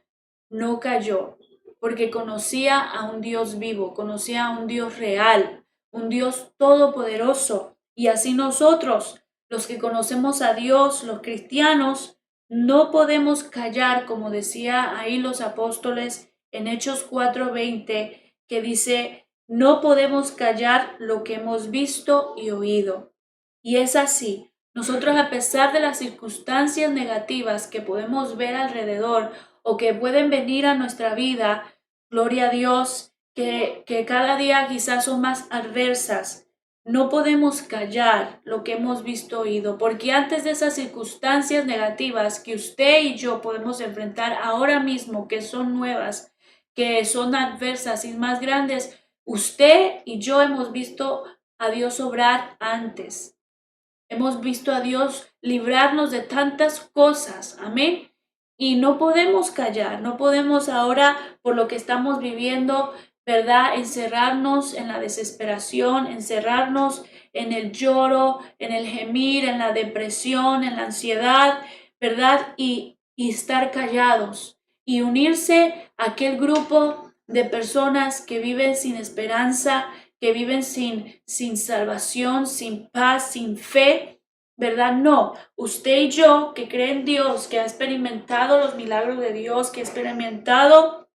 no cayó, porque conocía a un Dios vivo, conocía a un Dios real, un Dios todopoderoso. Y así nosotros, los que conocemos a Dios, los cristianos, no podemos callar, como decía ahí los apóstoles en Hechos 4:20, que dice, no podemos callar lo que hemos visto y oído. Y es así. Nosotros, a pesar de las circunstancias negativas que podemos ver alrededor o que pueden venir a nuestra vida, gloria a Dios, que cada día quizás son más adversas, no podemos callar lo que hemos visto oído, porque antes de esas circunstancias negativas que usted y yo podemos enfrentar ahora mismo, que son nuevas, que son adversas y más grandes, usted y yo hemos visto a Dios obrar antes. Hemos visto a Dios librarnos de tantas cosas. Amén. Y no podemos callar, no podemos ahora, por lo que estamos viviendo, ¿verdad? Encerrarnos en la desesperación, encerrarnos en el lloro, en el gemir, en la depresión, en la ansiedad, ¿verdad? Y y estar callados y unirse a aquel grupo de personas que viven sin esperanza, que viven sin salvación, sin paz, sin fe, ¿verdad? No, usted y yo que creen en Dios, que ha experimentado los milagros de Dios, que ha experimentado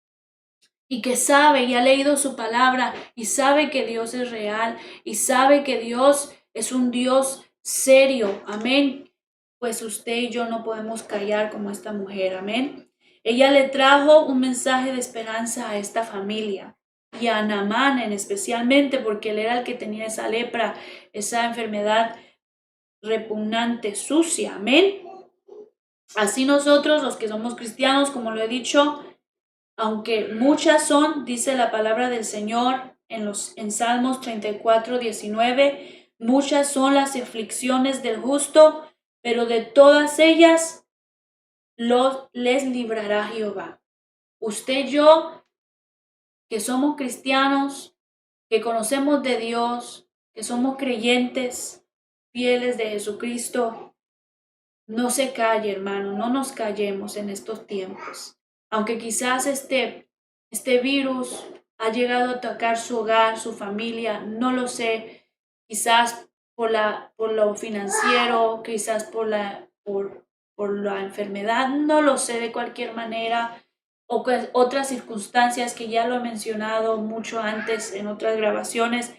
y que sabe y ha leído su palabra y sabe que Dios es real y sabe que Dios es un Dios serio, amén. Pues usted y yo no podemos callar como esta mujer, amén. Ella le trajo un mensaje de esperanza a esta familia y a Naamán especialmente porque él era el que tenía esa lepra, esa enfermedad repugnante, sucia, amén. Así nosotros, los que somos cristianos, como lo he dicho, aunque muchas son, dice la palabra del Señor en Salmos 34:19, muchas son las aflicciones del justo, pero de todas ellas les librará Jehová. Usted y yo, que somos cristianos, que conocemos de Dios, que somos creyentes, fieles de Jesucristo, no se calle, hermano, no nos callemos en estos tiempos. Aunque quizás este virus ha llegado a atacar su hogar, su familia, no lo sé, quizás por lo financiero, quizás por la enfermedad, no lo sé de cualquier manera, o otras circunstancias que ya lo he mencionado mucho antes en otras grabaciones,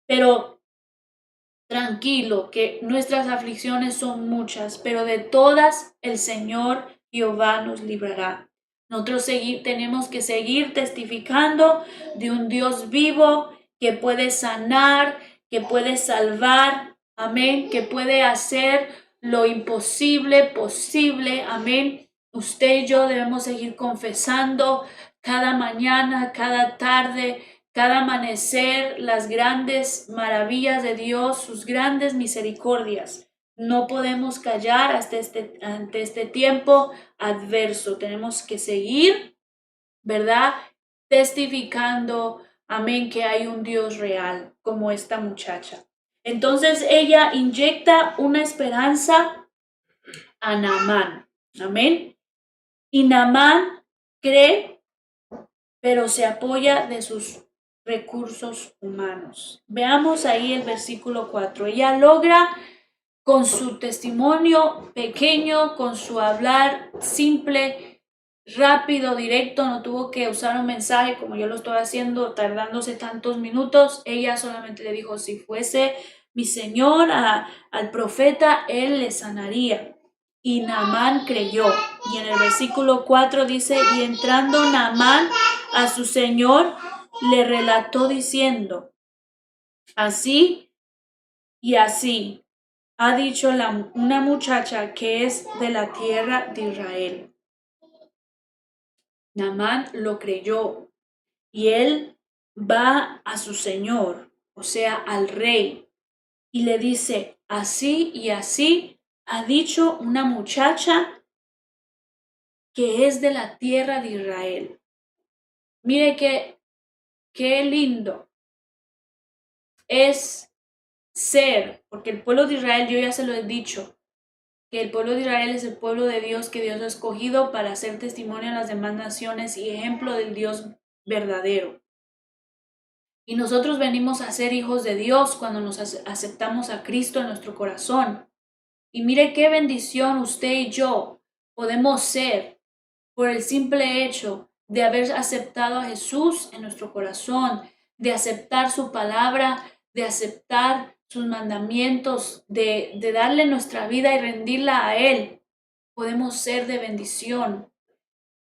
pero tranquilo, que nuestras aflicciones son muchas, pero de todas el Señor Jehová nos librará. Nosotros tenemos que seguir testificando de un Dios vivo que puede sanar, que puede salvar, amén, que puede hacer lo imposible posible, amén. Usted y yo debemos seguir confesando cada mañana, cada tarde, cada amanecer, las grandes maravillas de Dios, sus grandes misericordias. No podemos callar ante este tiempo adverso. Tenemos que seguir, ¿verdad? Testificando, amén, que hay un Dios real, como esta muchacha. Entonces ella inyecta una esperanza a Naamán, amén. Y Naamán cree, pero se apoya de sus recursos humanos. Veamos ahí el versículo 4. Ella logra con su testimonio pequeño, con su hablar simple, rápido, directo, no tuvo que usar un mensaje como yo lo estoy haciendo, tardándose tantos minutos. Ella solamente le dijo, si fuese mi Señor al profeta, él le sanaría. Y Naamán creyó. Y en el versículo 4 dice, y entrando Naamán a su señor, le relató diciendo, así y así ha dicho una muchacha que es de la tierra de Israel. Naamán lo creyó y él va a su señor, o sea, al rey, y le dice, así y así ha dicho una muchacha que es de la tierra de Israel. Mire qué lindo es ser, porque el pueblo de Israel, yo ya se lo he dicho, que el pueblo de Israel es el pueblo de Dios que Dios ha escogido para hacer testimonio a las demás naciones y ejemplo del Dios verdadero. Y nosotros venimos a ser hijos de Dios cuando nos aceptamos a Cristo en nuestro corazón. Y mire qué bendición usted y yo podemos ser por el simple hecho de haber aceptado a Jesús en nuestro corazón, de aceptar su palabra, de aceptar sus mandamientos, de darle nuestra vida y rendirla a Él. Podemos ser de bendición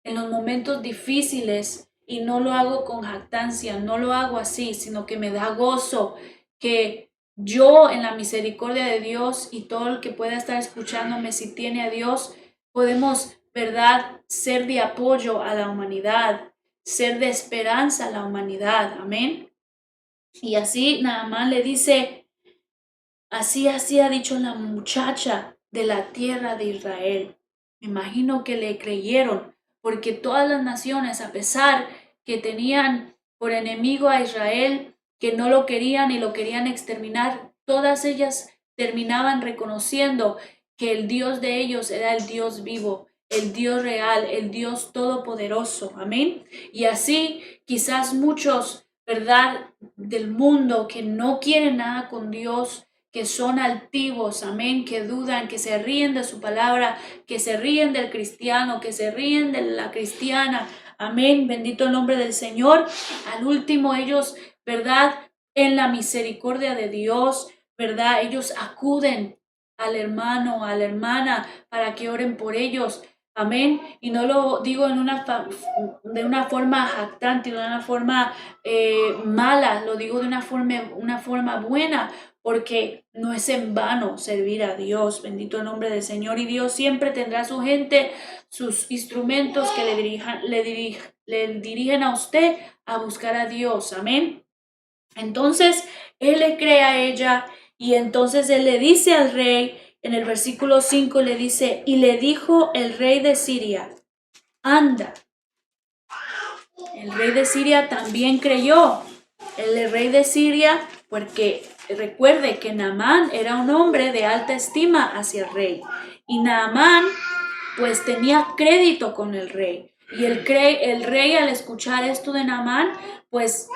en los momentos difíciles y no lo hago con jactancia, no lo hago así, sino que me da gozo que yo en la misericordia de Dios y todo el que pueda estar escuchándome si tiene a Dios, podemos, ¿verdad?, ser de apoyo a la humanidad, ser de esperanza a la humanidad, amén. Y así Naamán le dice, así ha dicho la muchacha de la tierra de Israel. Me imagino que le creyeron, porque todas las naciones, a pesar que tenían por enemigo a Israel, que no lo querían y lo querían exterminar, todas ellas terminaban reconociendo que el Dios de ellos era el Dios vivo, el Dios real, el Dios todopoderoso. Amén. Y así quizás muchos, ¿verdad?, del mundo que no quieren nada con Dios, que son altivos, amén, que dudan, que se ríen de su palabra, que se ríen del cristiano, que se ríen de la cristiana. Amén, bendito el nombre del Señor. Al último ellos, ¿verdad?, en la misericordia de Dios, ¿verdad?, ellos acuden al hermano, a la hermana, para que oren por ellos. Amén. Y no lo digo de una forma jactante, de una forma mala, lo digo de una forma buena, porque no es en vano servir a Dios. Bendito el nombre del Señor. Y Dios siempre tendrá su gente, sus instrumentos que le dirigen a usted a buscar a Dios. Amén. Entonces, él le cree a ella y entonces él le dice al rey, en el versículo 5 le dice, y le dijo el rey de Siria, anda. El rey de Siria también creyó. El rey de Siria, porque recuerde que Naamán era un hombre de alta estima hacia el rey. Y Naamán pues tenía crédito con el rey. Y el rey al escuchar esto de Naamán, pues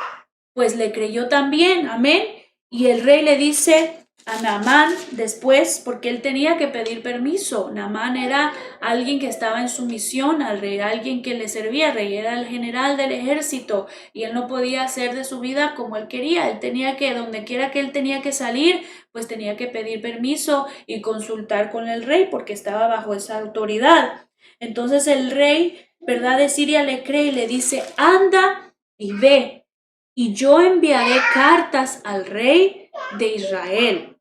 le creyó también, amén. Y el rey le dice a Naamán después, porque él tenía que pedir permiso. Naamán era alguien que estaba en sumisión al rey, alguien que le servía al rey, era el general del ejército y él no podía hacer de su vida como él quería. Él tenía que, donde quiera que él tenía que salir, pues tenía que pedir permiso y consultar con el rey porque estaba bajo esa autoridad. Entonces el rey, ¿verdad?, de Siria le cree y le dice, anda y ve, y yo enviaré cartas al rey de Israel.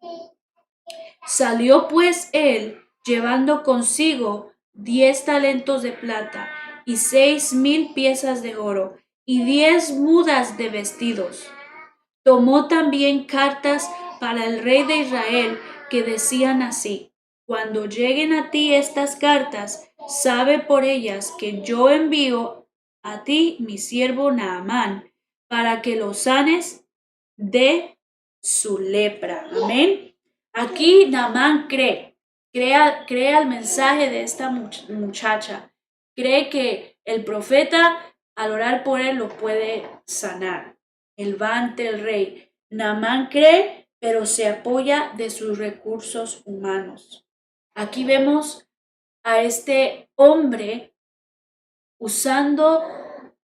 Salió pues él llevando consigo 10 talentos de plata y 6,000 piezas de oro y 10 mudas de vestidos. Tomó también cartas para el rey de Israel que decían así: cuando lleguen a ti estas cartas, sabe por ellas que yo envío a ti mi siervo Naamán, para que lo sanes de su lepra. Amén. Aquí Naamán cree al mensaje de esta muchacha. Cree que el profeta, al orar por él, lo puede sanar. Él va ante el rey. Naamán cree, pero se apoya de sus recursos humanos. Aquí vemos a este hombre usando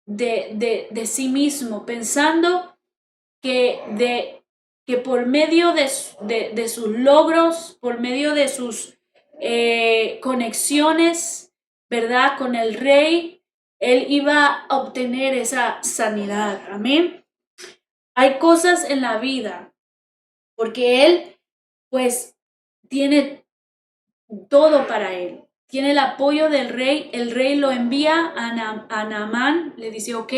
de sí mismo, pensando que por medio de sus logros, por medio de sus conexiones, ¿verdad?, con el rey, él iba a obtener esa sanidad. Amén. Hay cosas en la vida, porque él, pues, tiene todo para él. Tiene el apoyo del rey. El rey lo envía a Naamán. Le dice, ok,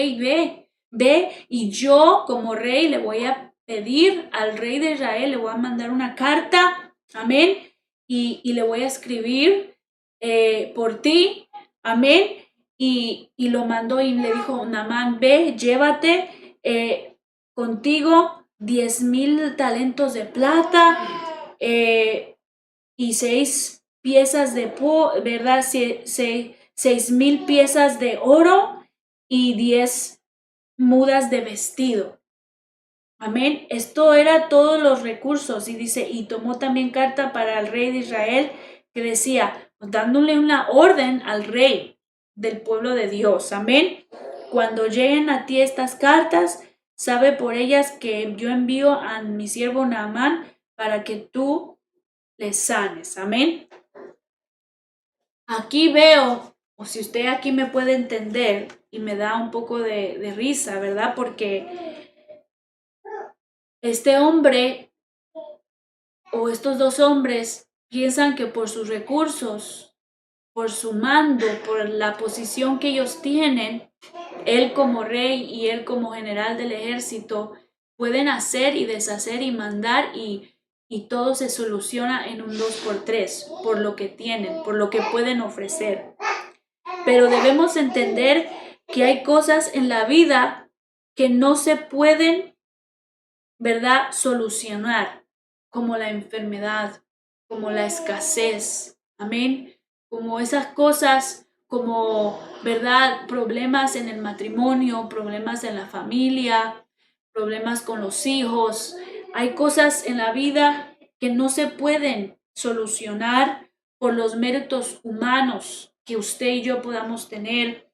ve, y yo como rey le voy a pedir al rey de Israel, le voy a mandar una carta, amén, y le voy a escribir por ti, amén. Y lo mandó y le dijo, Naamán, ve, llévate contigo 10,000 talentos de plata y 6 piezas de ¿verdad? 6,000 piezas de oro y 10 mudas de vestido. Amén. Esto era todos los recursos. Y dice, y tomó también carta para el rey de Israel que decía, dándole una orden al rey del pueblo de Dios. Amén. Cuando lleguen a ti estas cartas, sabe por ellas que yo envío a mi siervo Naamán para que tú le sanes. Amén. Aquí veo, o si usted aquí me puede entender, y me da un poco de risa, ¿verdad? Porque este hombre o estos dos hombres piensan que por sus recursos, por su mando, por la posición que ellos tienen, él como rey y él como general del ejército, pueden hacer y deshacer y mandar y todo se soluciona en un 2x3, por lo que tienen, por lo que pueden ofrecer. Pero debemos entender que hay cosas en la vida que no se pueden, ¿verdad?, solucionar, como la enfermedad, como la escasez. Amén. como esas cosas, como, ¿verdad? Problemas en el matrimonio, problemas en la familia, problemas con los hijos. Hay cosas en la vida que no se pueden solucionar por los méritos humanos que usted y yo podamos tener,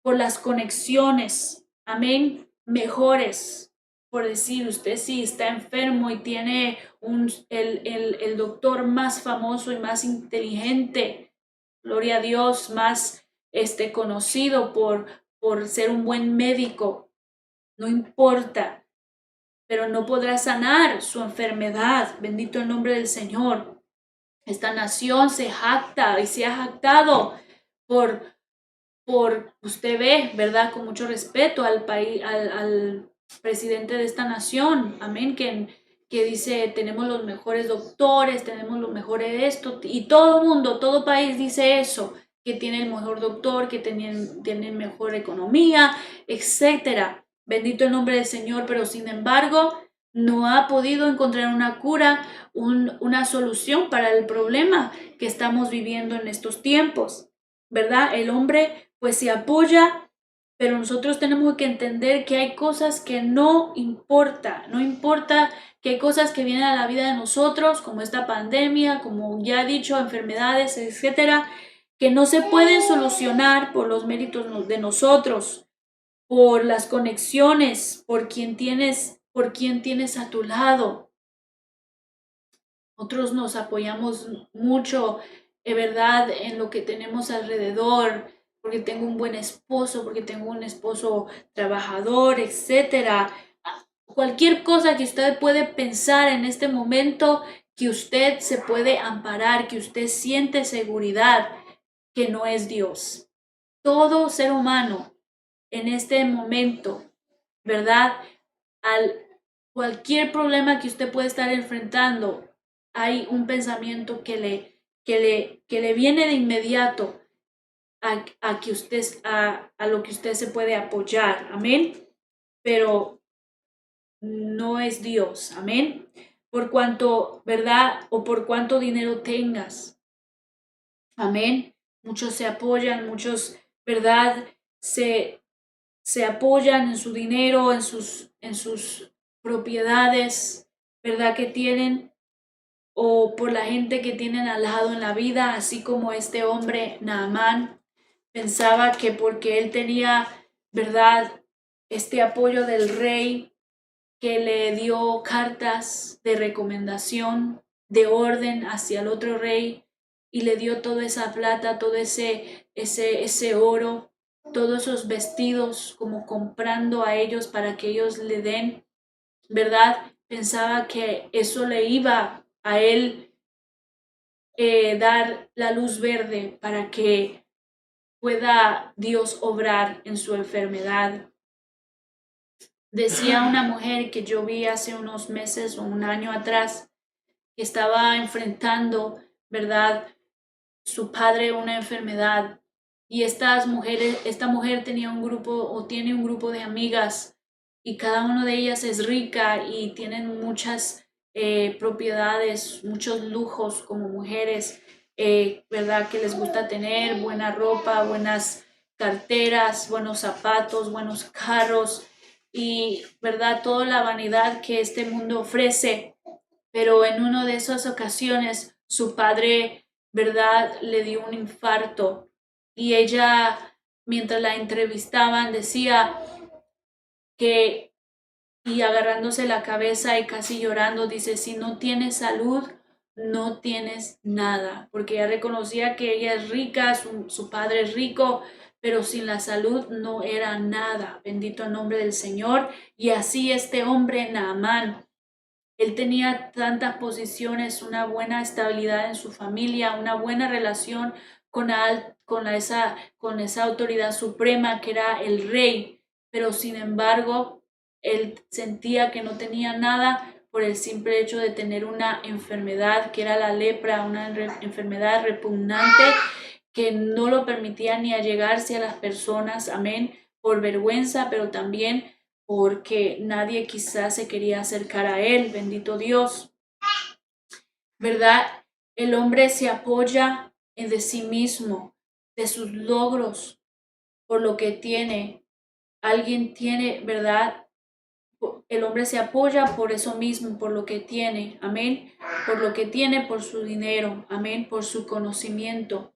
por las conexiones, amén, mejores. Por decir, usted si está enfermo y tiene el doctor más famoso y más inteligente, gloria a Dios, más conocido por ser un buen médico, no importa, pero no podrá sanar su enfermedad. Bendito el nombre del Señor. Esta nación se jacta y se ha jactado por usted ve, ¿verdad? Con mucho respeto al país, al presidente de esta nación, amén, que dice, tenemos los mejores doctores, tenemos los mejores de esto, y todo mundo, todo país dice eso, que tiene el mejor doctor, que tienen mejor economía, etcétera. Bendito el nombre del Señor, pero sin embargo, no ha podido encontrar una cura, una solución para el problema que estamos viviendo en estos tiempos, ¿verdad? El hombre pues se apoya, pero nosotros tenemos que entender que hay cosas que no importa que hay cosas que vienen a la vida de nosotros, como esta pandemia, como ya he dicho, enfermedades, etcétera, que no se pueden solucionar por los méritos de nosotros, por las conexiones, por quien tienes a tu lado. Nosotros nos apoyamos mucho, de verdad, en lo que tenemos alrededor, porque tengo un buen esposo, porque tengo un esposo trabajador, etcétera. Cualquier cosa que usted puede pensar en este momento, que usted se puede amparar, que usted siente seguridad, que no es Dios. Todo ser humano en este momento, ¿verdad? Al cualquier problema que usted puede estar enfrentando, hay un pensamiento que le viene de inmediato a que usted, a lo que usted se puede apoyar, amén, pero no es Dios, amén, por cuanto, ¿verdad? O por cuánto dinero tengas, amén, muchos se apoyan, muchos, ¿verdad? Se apoyan en su dinero, en sus propiedades, ¿verdad? Que tienen, o por la gente que tienen al lado en la vida, así como este hombre Naamán pensaba que porque él tenía, ¿verdad? Este apoyo del rey que le dio cartas de recomendación, de orden hacia el otro rey y le dio toda esa plata, todo ese oro, todos esos vestidos como comprando a ellos para que ellos le den, ¿verdad? Pensaba que eso le iba a él dar la luz verde para que pueda Dios obrar en su enfermedad. Decía una mujer que yo vi hace unos meses o un año atrás que estaba enfrentando, ¿verdad? Su padre una enfermedad y esta mujer tenía un grupo o tiene un grupo de amigas y cada una de ellas es rica y tienen muchas propiedades, muchos lujos como mujeres, ¿verdad? Que les gusta tener buena ropa, buenas carteras, buenos zapatos, buenos carros y, ¿verdad? Toda la vanidad que este mundo ofrece. Pero en una de esas ocasiones su padre, ¿verdad? Le dio un infarto y ella, mientras la entrevistaban, decía que, y agarrándose la cabeza y casi llorando, dice, si no tienes salud, no tienes nada, porque ella reconocía que ella es rica, su padre es rico, pero sin la salud no era nada. Bendito el nombre del Señor. Y así este hombre, Naamán, él tenía tantas posiciones, una buena estabilidad en su familia, una buena relación con esa autoridad suprema que era el rey, pero sin embargo, él sentía que no tenía nada por el simple hecho de tener una enfermedad que era la lepra, una enfermedad repugnante que no lo permitía ni allegarse a las personas, amén, por vergüenza, pero también porque nadie quizás se quería acercar a él, bendito Dios, ¿verdad? El hombre se apoya de sí mismo, de sus logros, por lo que tiene. Alguien tiene, ¿verdad? El hombre se apoya por eso mismo, por lo que tiene, amén, por lo que tiene, por su dinero, amén, por su conocimiento.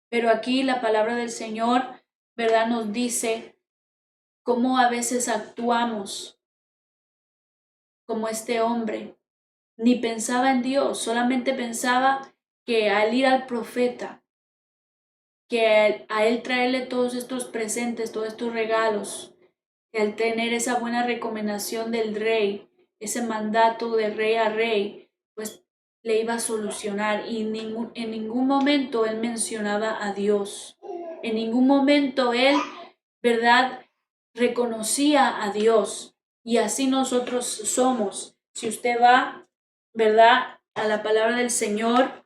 Pero aquí la palabra del Señor, ¿verdad? Nos dice cómo a veces actuamos como este hombre. Ni pensaba en Dios, solamente pensaba que al ir al profeta, que a él traerle todos estos presentes, todos estos regalos, que al tener esa buena recomendación del rey, ese mandato de rey a rey, pues le iba a solucionar. Y en ningún momento él mencionaba a Dios. En ningún momento él, ¿verdad?, reconocía a Dios. Y así nosotros somos. Si usted va, ¿verdad?, a la palabra del Señor,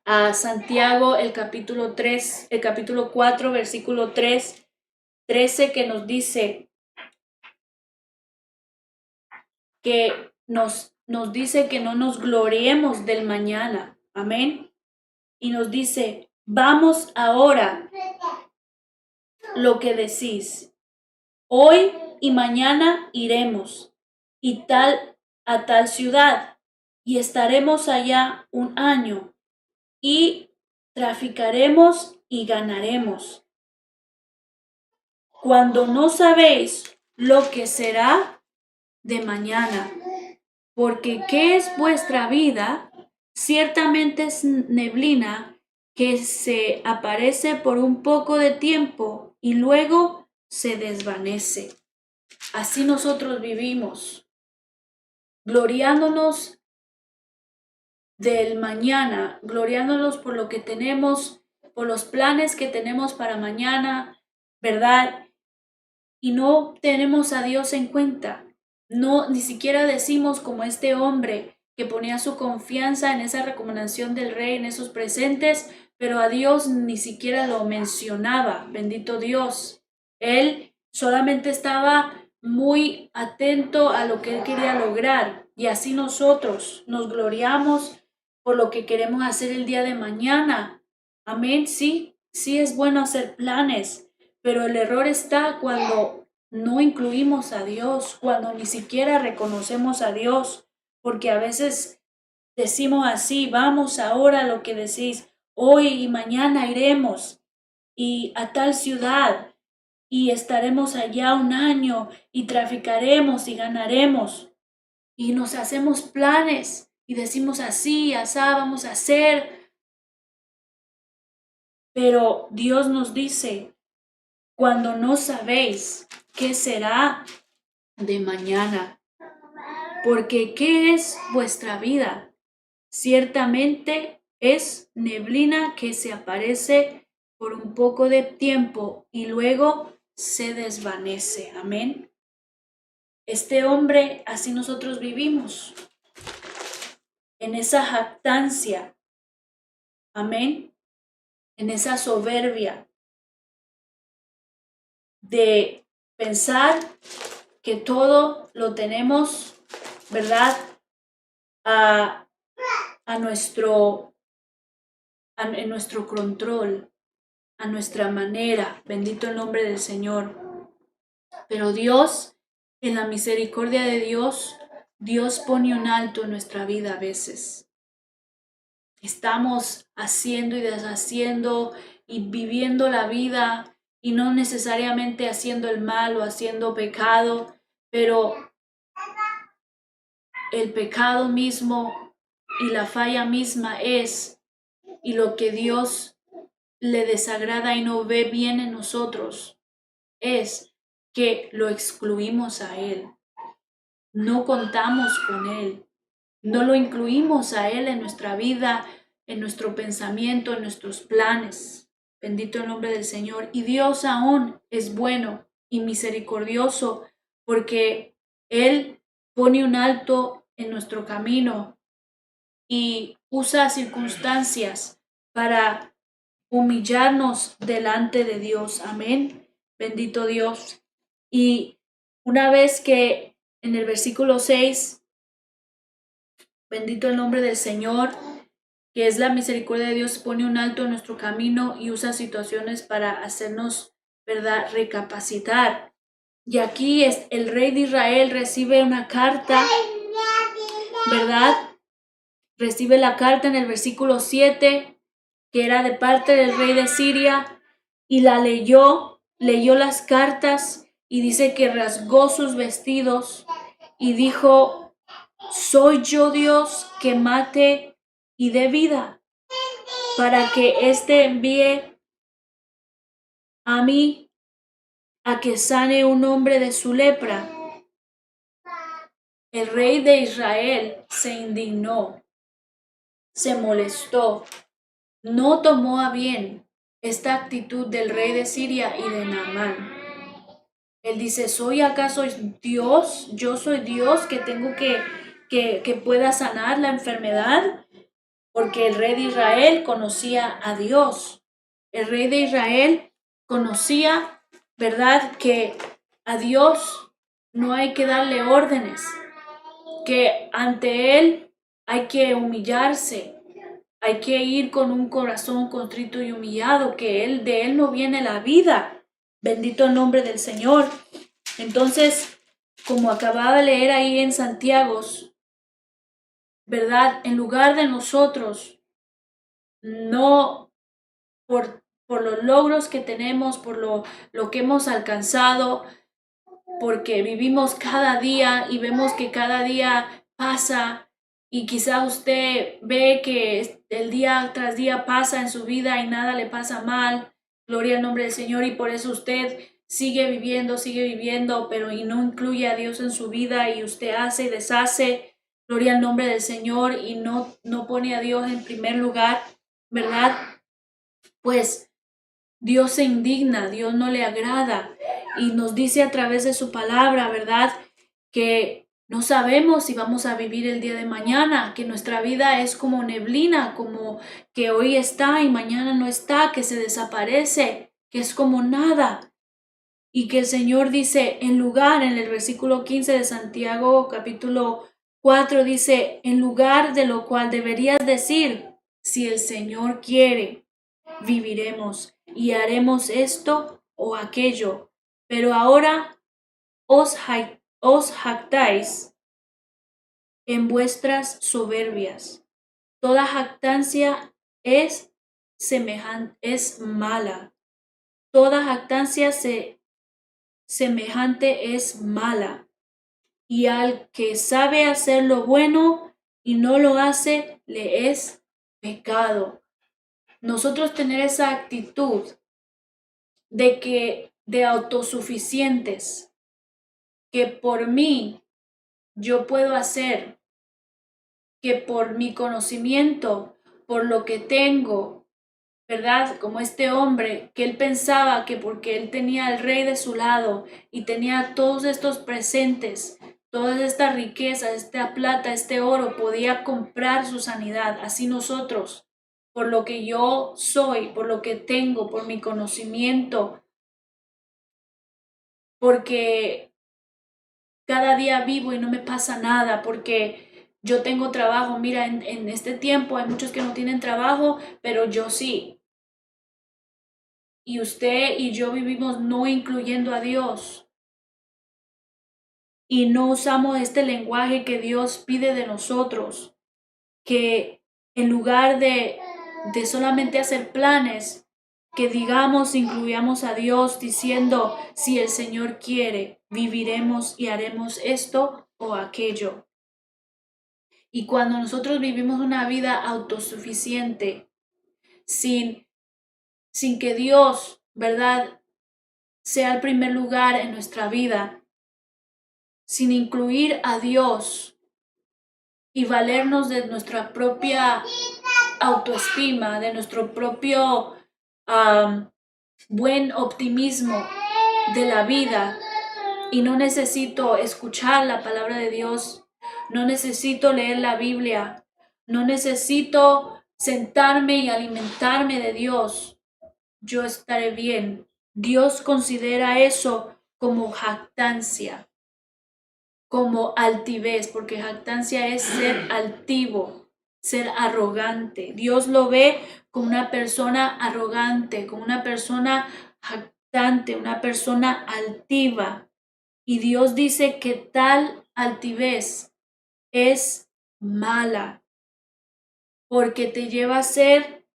a Santiago, el capítulo 3, el capítulo 4, versículo 3, 13, que nos dice que nos dice que no nos gloriemos del mañana. Amén. Y nos dice, vamos ahora lo que decís. Hoy y mañana iremos y a tal ciudad y estaremos allá un año y traficaremos y ganaremos. Cuando no sabéis lo que será de mañana, porque ¿qué es vuestra vida? Ciertamente es neblina que se aparece por un poco de tiempo y luego se desvanece. Así nosotros vivimos, gloriándonos del mañana, gloriándonos por lo que tenemos, por los planes que tenemos para mañana, ¿verdad? Y no tenemos a Dios en cuenta. No, ni siquiera decimos como este hombre que ponía su confianza en esa recomendación del rey, en esos presentes, pero a Dios ni siquiera lo mencionaba. Bendito Dios. Él solamente estaba muy atento a lo que él quería lograr. Y así nosotros nos gloriamos por lo que queremos hacer el día de mañana. Amén. Sí, sí es bueno hacer planes, pero el error está cuando no incluimos a Dios, cuando ni siquiera reconocemos a Dios, porque a veces decimos así, vamos ahora a lo que decís, hoy y mañana iremos y a tal ciudad y estaremos allá un año y traficaremos y ganaremos y nos hacemos planes y decimos así, asá, vamos a hacer, pero Dios nos dice, cuando no sabéis qué será de mañana, porque ¿qué es vuestra vida? Ciertamente es neblina que se aparece por un poco de tiempo y luego se desvanece. Amén. Este hombre, así nosotros vivimos, en esa jactancia. Amén. En esa soberbia de pensar que todo lo tenemos, ¿verdad? En nuestro control, a nuestra manera. Bendito el nombre del Señor. Pero Dios, en la misericordia de Dios, Dios pone un alto en nuestra vida a veces. Estamos haciendo y deshaciendo y viviendo la vida y no necesariamente haciendo el mal o haciendo pecado, pero el pecado mismo y la falla misma es, y lo que Dios le desagrada y no ve bien en nosotros, es que lo excluimos a Él, no contamos con Él, no lo incluimos a Él en nuestra vida, en nuestro pensamiento, en nuestros planes. Bendito el nombre del Señor. Y Dios aún es bueno y misericordioso porque Él pone un alto en nuestro camino y usa circunstancias para humillarnos delante de Dios. Amén. Bendito Dios. Y una vez que en el versículo 6, bendito el nombre del Señor, que es la misericordia de Dios, pone un alto en nuestro camino y usa situaciones para hacernos, ¿verdad?, recapacitar. Y aquí el rey de Israel recibe una carta, ¿verdad? Recibe la carta en el versículo 7, que era de parte del rey de Siria, y la leyó las cartas, y dice que rasgó sus vestidos y dijo: ¿soy yo Dios que mate y dé vida, para que éste envíe a mí a que sane un hombre de su lepra? El rey de Israel se indignó, se molestó, no tomó a bien esta actitud del rey de Siria y de Naamán. Él dice: ¿soy acaso Dios? ¿Yo soy Dios que tengo que pueda sanar la enfermedad? Porque el rey de Israel conocía a Dios. El rey de Israel conocía, ¿verdad?, que a Dios no hay que darle órdenes, que ante Él hay que humillarse, hay que ir con un corazón contrito y humillado, que de Él no viene la vida. Bendito el nombre del Señor. Entonces, como acababa de leer ahí en Santiago, ¿verdad?, en lugar de nosotros, no por los logros que tenemos, por lo que hemos alcanzado, porque vivimos cada día y vemos que cada día pasa, y quizá usted ve que el día tras día pasa en su vida y nada le pasa mal, gloria al nombre del Señor, y por eso usted sigue viviendo, pero y no incluye a Dios en su vida, y usted hace y deshace, gloria al nombre del Señor, y no pone a Dios en primer lugar, ¿verdad? Pues Dios se indigna, Dios no le agrada, y nos dice a través de su palabra, ¿verdad?, que no sabemos si vamos a vivir el día de mañana, que nuestra vida es como neblina, como que hoy está y mañana no está, que se desaparece, que es como nada. Y que el Señor dice, en el versículo 15 de Santiago capítulo 4 dice: en lugar de lo cual deberías decir, si el Señor quiere, viviremos y haremos esto o aquello. Pero ahora os jactáis en vuestras soberbias. Toda jactancia es mala. Toda jactancia semejante es mala. Y al que sabe hacer lo bueno y no lo hace, le es pecado. Nosotros tener esa actitud de autosuficientes, que por mí yo puedo hacer, que por mi conocimiento, por lo que tengo, ¿verdad? Como este hombre, que él pensaba que porque él tenía al rey de su lado y tenía todos estos presentes, todas estas riquezas, esta plata, este oro, podía comprar su sanidad. Así nosotros, por lo que yo soy, por lo que tengo, por mi conocimiento, porque cada día vivo y no me pasa nada, porque yo tengo trabajo. Mira, en este tiempo hay muchos que no tienen trabajo, pero yo sí. Y usted y yo vivimos no incluyendo a Dios. Y no usamos este lenguaje que Dios pide de nosotros, que en lugar de solamente hacer planes, que digamos, incluyamos a Dios diciendo: si el Señor quiere, viviremos y haremos esto o aquello. Y cuando nosotros vivimos una vida autosuficiente, sin que Dios, ¿verdad?, sea el primer lugar en nuestra vida, sin incluir a Dios y valernos de nuestra propia autoestima, de nuestro propio buen optimismo de la vida, y no necesito escuchar la palabra de Dios, no necesito leer la Biblia, no necesito sentarme y alimentarme de Dios, yo estaré bien. Dios considera eso como jactancia, como altivez, porque jactancia es ser altivo, ser arrogante. Dios lo ve como una persona arrogante, como una persona jactante, una persona altiva. Y Dios dice que tal altivez es mala, porque te lleva a ser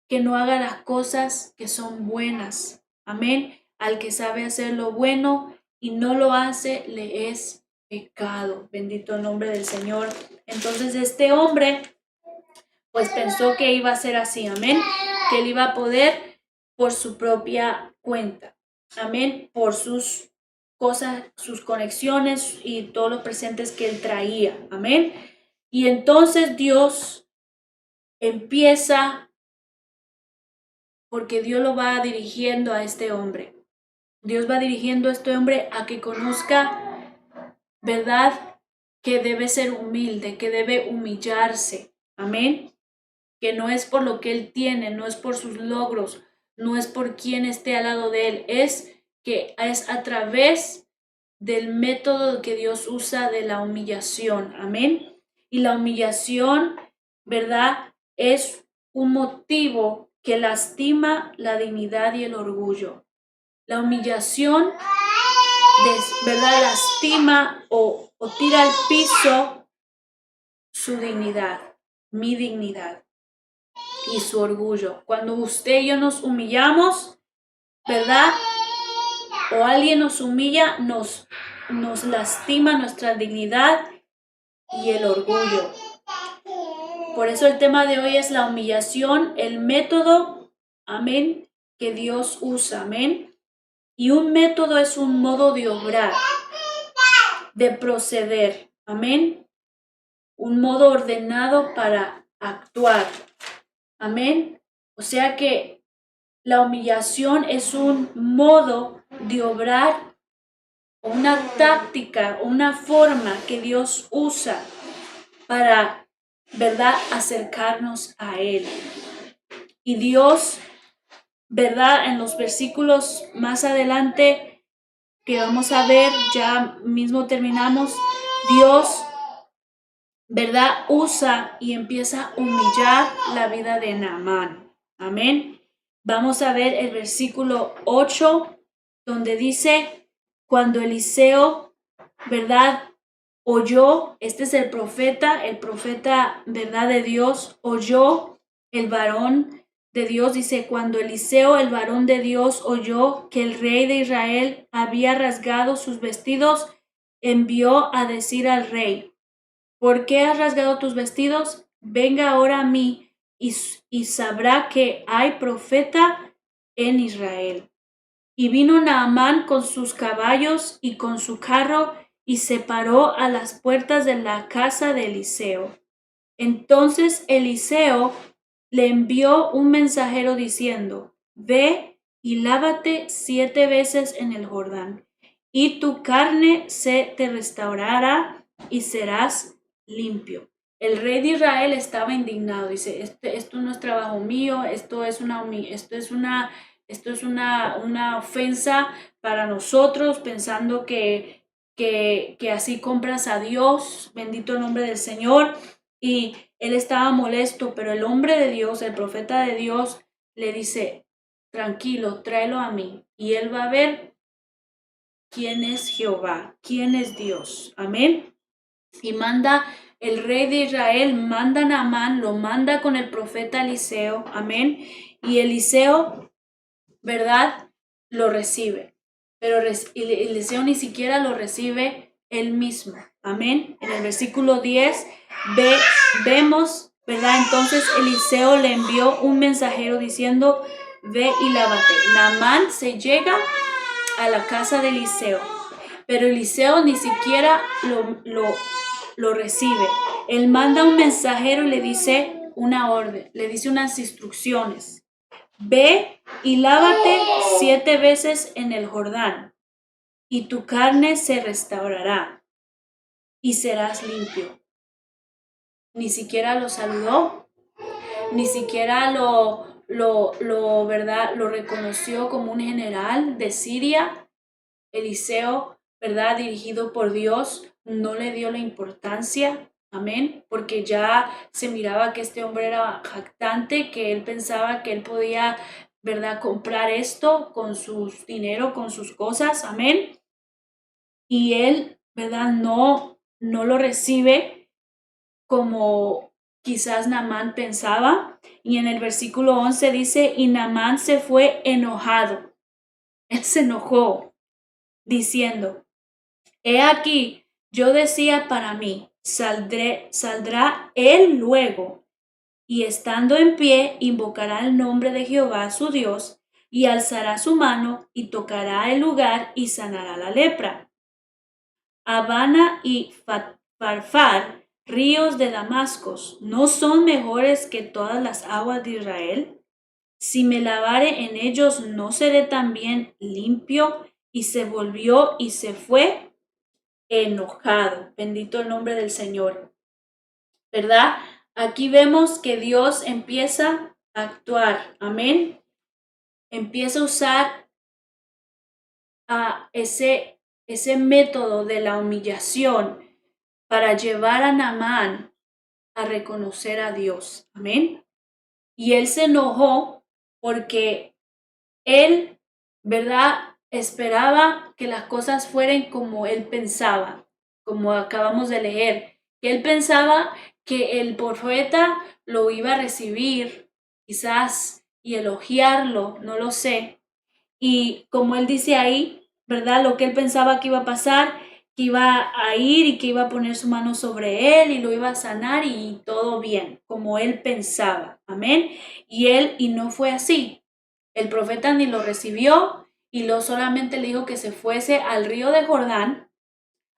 que no haga las cosas que son buenas. Amén. Al que sabe hacer lo bueno y no lo hace, le es pecado. Bendito el nombre del Señor. Entonces este hombre pues pensó que iba a ser así, amén, que él iba a poder por su propia cuenta, amén, por sus cosas, sus conexiones y todos los presentes que él traía, amén. Y entonces Dios empieza, porque Dios lo va dirigiendo a este hombre. Dios va dirigiendo a este hombre a que conozca, ¿verdad?, que debe ser humilde, que debe humillarse, amén. Que no es por lo que él tiene, no es por sus logros, no es por quien esté al lado de él, es que es a través del método que Dios usa de la humillación, amén. Y la humillación, ¿verdad?, es un motivo que lastima la dignidad y el orgullo. La humillación, ¿verdad?, lastima o tira al piso su dignidad, mi dignidad y su orgullo. Cuando usted y yo nos humillamos, ¿verdad?, o alguien nos humilla, nos lastima nuestra dignidad y el orgullo. Por eso el tema de hoy es la humillación, el método, amén, que Dios usa, amén. Y un método es un modo de obrar, de proceder, amén. Un modo ordenado para actuar, amén. O sea que la humillación es un modo de obrar, una táctica, una forma que Dios usa para, ¿verdad?, acercarnos a Él. Y Dios, ¿verdad?, en los versículos más adelante que vamos a ver, ya mismo terminamos, Dios, ¿verdad?, usa y empieza a humillar la vida de Naamán. Amén. Vamos a ver el versículo 8, donde dice, cuando Eliseo, ¿verdad?, oyó, este es el profeta, ¿verdad?, de Dios, oyó, el varón de Dios, dice, cuando Eliseo, el varón de Dios, oyó que el rey de Israel había rasgado sus vestidos, envió a decir al rey, ¿por qué has rasgado tus vestidos? Venga ahora a mí y sabrá que hay profeta en Israel. Y vino Naamán con sus caballos y con su carro y se paró a las puertas de la casa de Eliseo. Entonces Eliseo le envió un mensajero diciendo, ve y lávate 7 veces en el Jordán, y tu carne se te restaurará y serás limpio. El rey de Israel estaba indignado, dice, esto no es trabajo mío, esto es una ofensa para nosotros, pensando que así compras a Dios, bendito el nombre del Señor. Y él estaba molesto, pero el hombre de Dios, el profeta de Dios, le dice, tranquilo, tráelo a mí. Y él va a ver quién es Jehová, quién es Dios. Amén. Y manda el rey de Israel, manda a Naamán, lo manda con el profeta Eliseo. Amén. Y Eliseo, ¿verdad?, lo recibe. Pero Eliseo ni siquiera lo recibe él mismo. Amén. En el versículo 10 vemos, ¿verdad? Entonces Eliseo le envió un mensajero diciendo, ve y lávate. Naamán se llega a la casa de Eliseo, pero Eliseo ni siquiera lo recibe. Él manda un mensajero y le dice una orden, le dice unas instrucciones. Ve y lávate 7 veces en el Jordán, y tu carne se restaurará y serás limpio. Ni siquiera lo saludó, ni siquiera ¿verdad?, lo reconoció como un general de Siria. Eliseo, ¿verdad?, dirigido por Dios, no le dio la importancia. Amén, porque ya se miraba que este hombre era jactante, que él pensaba que él podía, ¿verdad?, comprar esto con su dinero, con sus cosas, amén. Y él, ¿verdad?, no lo recibe como quizás Naamán pensaba. Y en el versículo 11 dice, y Naamán se fue enojado. Él se enojó diciendo, he aquí, yo decía para mí, saldrá él luego, y estando en pie, invocará el nombre de Jehová su Dios, y alzará su mano, y tocará el lugar, y sanará la lepra. Habana y Farfar, ríos de Damascos, ¿no son mejores que todas las aguas de Israel? Si me lavare en ellos, ¿no seré también limpio? Y se volvió y se fue enojado. Bendito el nombre del Señor. ¿Verdad? Aquí vemos que Dios empieza a actuar. Amén. Empieza a usar ese método de la humillación para llevar a Naamán a reconocer a Dios. Amén. Y él se enojó porque él, ¿verdad?, esperaba que las cosas fueran como él pensaba, como acabamos de leer. Que él pensaba que el profeta lo iba a recibir, quizás, y elogiarlo, no lo sé. Y como él dice ahí, ¿verdad?, lo que él pensaba que iba a pasar, que iba a ir y que iba a poner su mano sobre él y lo iba a sanar y todo bien, como él pensaba. Amén. Y no fue así. El profeta ni lo recibió y lo solamente le dijo que se fuese al río de Jordán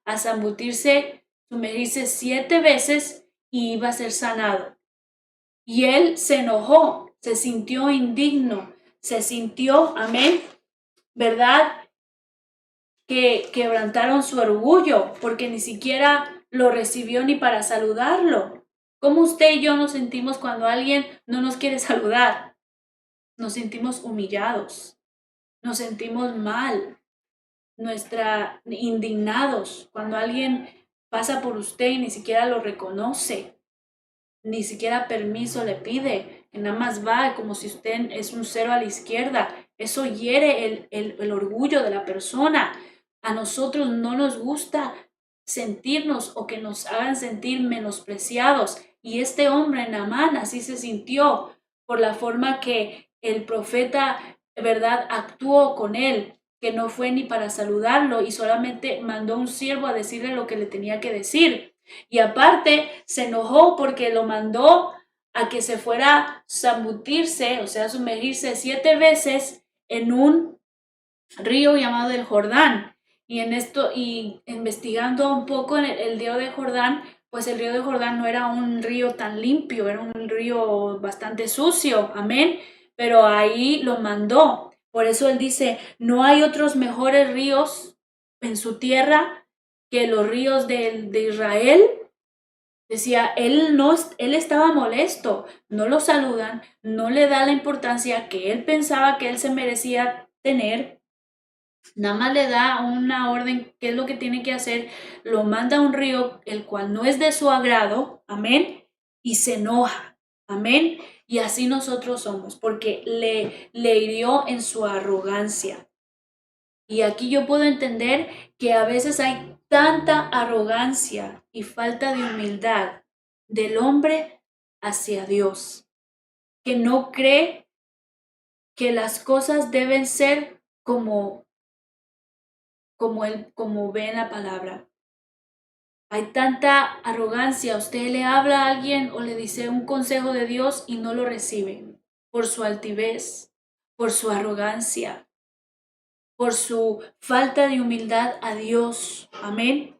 a zambutirse, sumergirse 7 veces y iba a ser sanado. Y él se enojó, se sintió indigno, se sintió, amén, ¿verdad?, que quebrantaron su orgullo porque ni siquiera lo recibió ni para saludarlo. ¿Cómo usted y yo nos sentimos cuando alguien no nos quiere saludar? Nos sentimos humillados, nos sentimos mal, indignados cuando alguien pasa por usted y ni siquiera lo reconoce, ni siquiera permiso le pide, que nada más va como si usted es un cero a la izquierda. Eso hiere el orgullo de la persona. A nosotros no nos gusta sentirnos o que nos hagan sentir menospreciados. Y este hombre, Naamán, así se sintió por la forma que el profeta, ¿verdad?, actuó con él, que no fue ni para saludarlo y solamente mandó un siervo a decirle lo que le tenía que decir. Y aparte se enojó porque lo mandó a que se fuera a zambutirse, o sea, sumergirse 7 veces en un río llamado el Jordán. Y en esto, y investigando un poco en el río de Jordán, pues el río de Jordán no era un río tan limpio, era un río bastante sucio, amén, pero ahí lo mandó. Por eso él dice, no hay otros mejores ríos en su tierra que los ríos de Israel. Decía, él estaba molesto, no lo saludan, no le da la importancia que él pensaba que él se merecía tener, nada más le da una orden, qué es lo que tiene que hacer, lo manda a un río, el cual no es de su agrado, amén, y se enoja, amén, y así nosotros somos, porque le hirió en su arrogancia. Y aquí yo puedo entender que a veces hay tanta arrogancia y falta de humildad del hombre hacia Dios, que no cree que las cosas deben ser como ve en la palabra. Hay tanta arrogancia. Usted le habla a alguien o le dice un consejo de Dios y no lo recibe por su altivez, por su arrogancia, por su falta de humildad a Dios. Amén.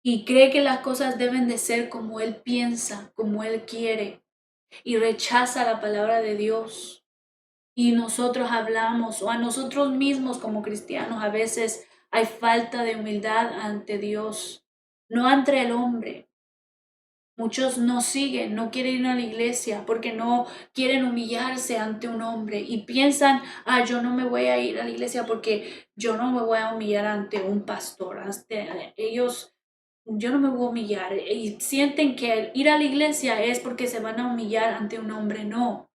Y cree que las cosas deben de ser como Él piensa, como Él quiere, y rechaza la palabra de Dios. Y nosotros hablamos, o a nosotros mismos como cristianos, a veces hay falta de humildad ante Dios, no ante el hombre. Muchos no siguen, no quieren ir a la iglesia porque no quieren humillarse ante un hombre y piensan, yo no me voy a ir a la iglesia porque yo no me voy a humillar ante un pastor. Ellos yo no me voy a humillar. Y sienten que el ir a la iglesia es porque se van a humillar ante un hombre. No.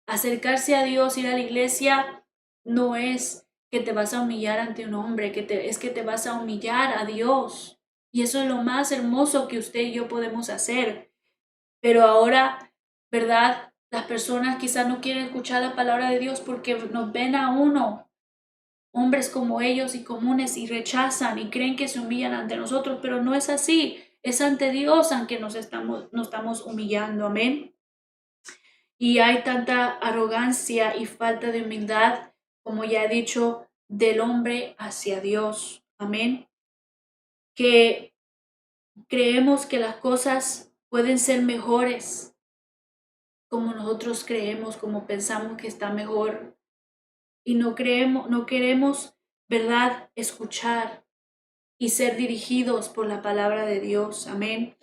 Acercarse a Dios, ir a la iglesia, no es que te vas a humillar ante un hombre, es que te vas a humillar a Dios. Y eso es lo más hermoso que usted y yo podemos hacer. Pero ahora, ¿verdad? Las personas quizás no quieren escuchar la palabra de Dios porque nos ven a uno, hombres como ellos y comunes, y rechazan y creen que se humillan ante nosotros, pero no es así. Es ante Dios aunque nos estamos humillando. Amén. Y hay tanta arrogancia y falta de humildad, como ya he dicho, del hombre hacia Dios. Amén. Que creemos que las cosas pueden ser mejores como nosotros creemos, como pensamos que está mejor. Y no queremos, ¿verdad?, escuchar y ser dirigidos por la palabra de Dios. Amén.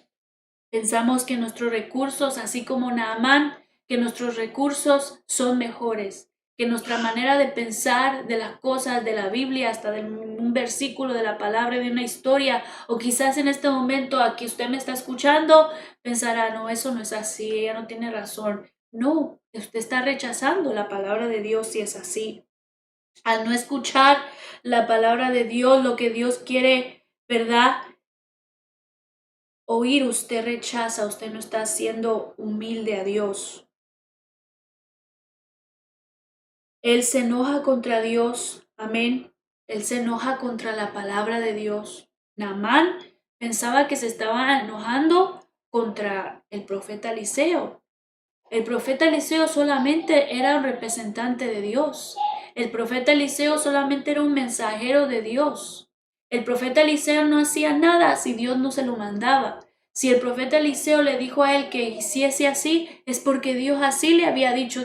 Pensamos que nuestros recursos, así como Naamán, que nuestros recursos son mejores, que nuestra manera de pensar de las cosas de la Biblia, hasta de un versículo de la palabra, de una historia, o quizás en este momento aquí usted me está escuchando, pensará, no, eso no es así, ella no tiene razón. No, usted está rechazando la palabra de Dios si es así. Al no escuchar la palabra de Dios, lo que Dios quiere, ¿verdad?, oír, usted rechaza, usted no está siendo humilde a Dios. Él se enoja contra Dios, amén. Él se enoja contra la palabra de Dios. Naamán pensaba que se estaba enojando contra el profeta Eliseo. El profeta Eliseo solamente era un representante de Dios. El profeta Eliseo solamente era un mensajero de Dios. El profeta Eliseo no hacía nada si Dios no se lo mandaba. Si el profeta Eliseo le dijo a él que hiciese así, es porque Dios así le había dicho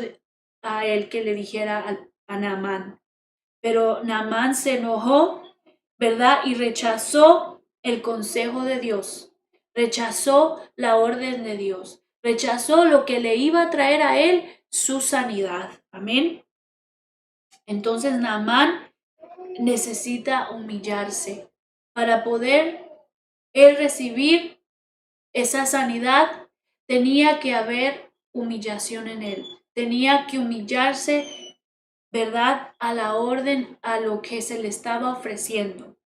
a él que le dijera a Naamán. Pero Naamán se enojó, ¿verdad? Y rechazó el consejo de Dios. Rechazó la orden de Dios. Rechazó lo que le iba a traer a él su sanidad. Amén. Entonces Naamán necesita humillarse para poder él recibir esa sanidad. Tenía que haber humillación en él. Tenía que humillarse, ¿verdad?, a la orden, a lo que se le estaba ofreciendo.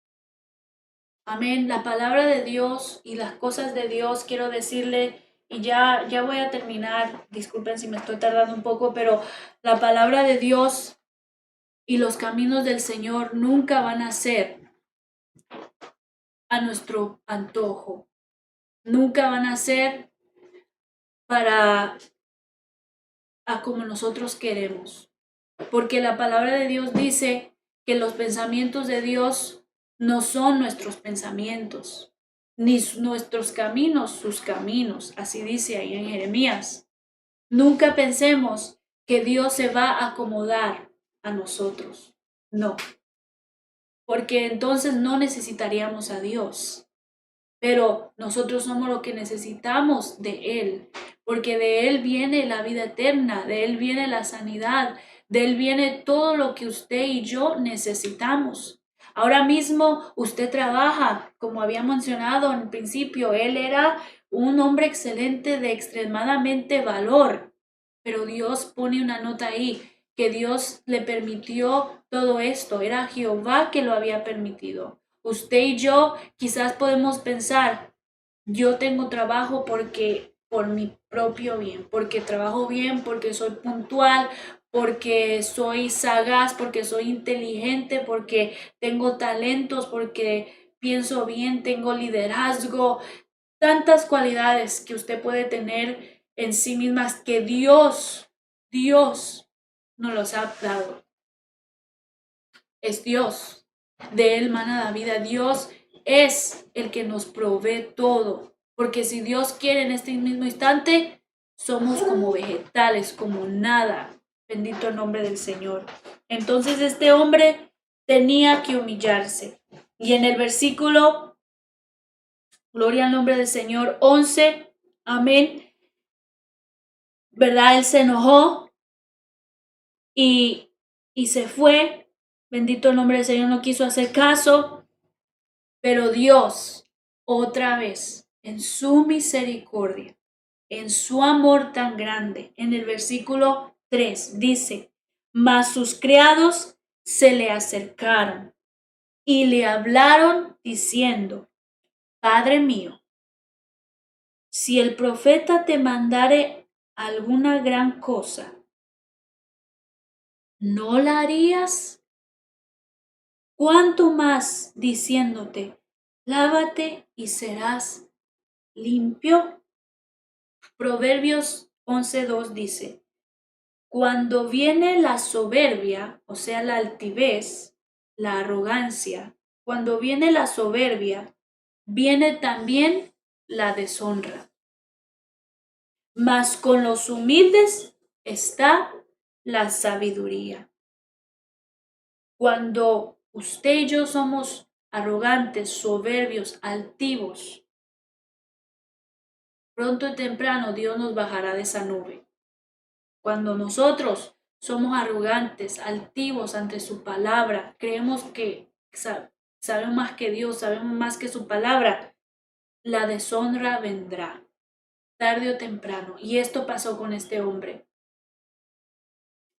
Amén. La palabra de Dios y las cosas de Dios, quiero decirle, y ya voy a terminar, disculpen si me estoy tardando un poco, pero la palabra de Dios y los caminos del Señor nunca van a ser a nuestro antojo. Nunca van a ser para a como nosotros queremos. Porque la palabra de Dios dice que los pensamientos de Dios no son nuestros pensamientos, ni nuestros caminos sus caminos. Así dice ahí en Jeremías. Nunca pensemos que Dios se va a acomodar a nosotros. No, porque entonces no necesitaríamos a Dios. Pero nosotros somos lo que necesitamos de Él, porque de Él viene la vida eterna, de Él viene la sanidad, de Él viene todo lo que usted y yo necesitamos. Ahora mismo usted trabaja, como había mencionado en el principio, Él era un hombre excelente de extremadamente valor, pero Dios pone una nota ahí, que Dios le permitió todo esto, era Jehová que lo había permitido. Usted y yo quizás podemos pensar, yo tengo trabajo porque por mi propio bien, porque trabajo bien, porque soy puntual, porque soy sagaz, porque soy inteligente, porque tengo talentos, porque pienso bien, tengo liderazgo, tantas cualidades que usted puede tener en sí mismas que Dios nos los ha dado. Es Dios, de Él mana la vida. Dios es el que nos provee todo, porque si Dios quiere en este mismo instante, somos como vegetales, como nada. Bendito el nombre del Señor. Entonces este hombre tenía que humillarse. Y en el versículo, gloria al nombre del Señor, 11, amén, ¿verdad? Él se enojó y se fue. Bendito el nombre del Señor, no quiso hacer caso. Pero Dios otra vez, en su misericordia, en su amor tan grande. En el versículo 3 dice, mas sus criados se le acercaron y le hablaron diciendo, Padre mío, si el profeta te mandare alguna gran cosa, ¿no la harías? ¿Cuánto más diciéndote, lávate y serás limpio? Proverbios 11:2 dice, cuando viene la soberbia, o sea, la altivez, la arrogancia, cuando viene la soberbia, viene también la deshonra. Mas con los humildes está la sabiduría. Cuando usted y yo somos arrogantes, soberbios, altivos, pronto o temprano Dios nos bajará de esa nube. Cuando nosotros somos arrogantes, altivos ante su palabra, creemos que sabemos más que Dios, sabemos más que su palabra, la deshonra vendrá, tarde o temprano. Y esto pasó con este hombre.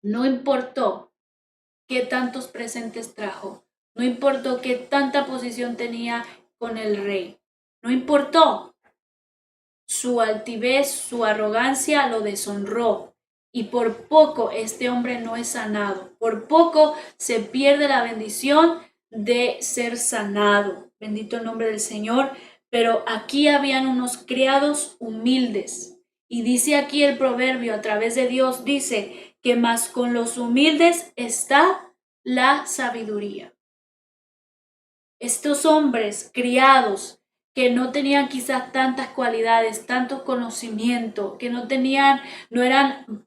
No importó qué tantos presentes trajo, no importó qué tanta posición tenía con el rey, no importó. Su altivez, su arrogancia lo deshonró. Y por poco este hombre no es sanado. Por poco se pierde la bendición de ser sanado. Bendito el nombre del Señor. Pero aquí habían unos criados humildes. Y dice aquí el proverbio a través de Dios, dice que más con los humildes está la sabiduría. Estos hombres criados que no tenían quizás tantas cualidades, tanto conocimiento, que no eran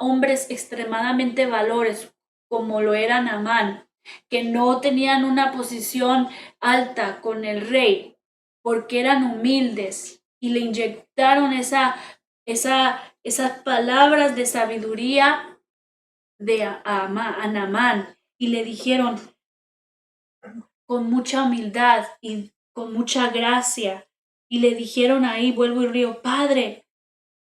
hombres extremadamente valores como lo era Naamán, que no tenían una posición alta con el rey, porque eran humildes y le inyectaron esas palabras de sabiduría a Naamán y le dijeron, con mucha humildad y con mucha gracia. Y le dijeron ahí, vuelvo y río, Padre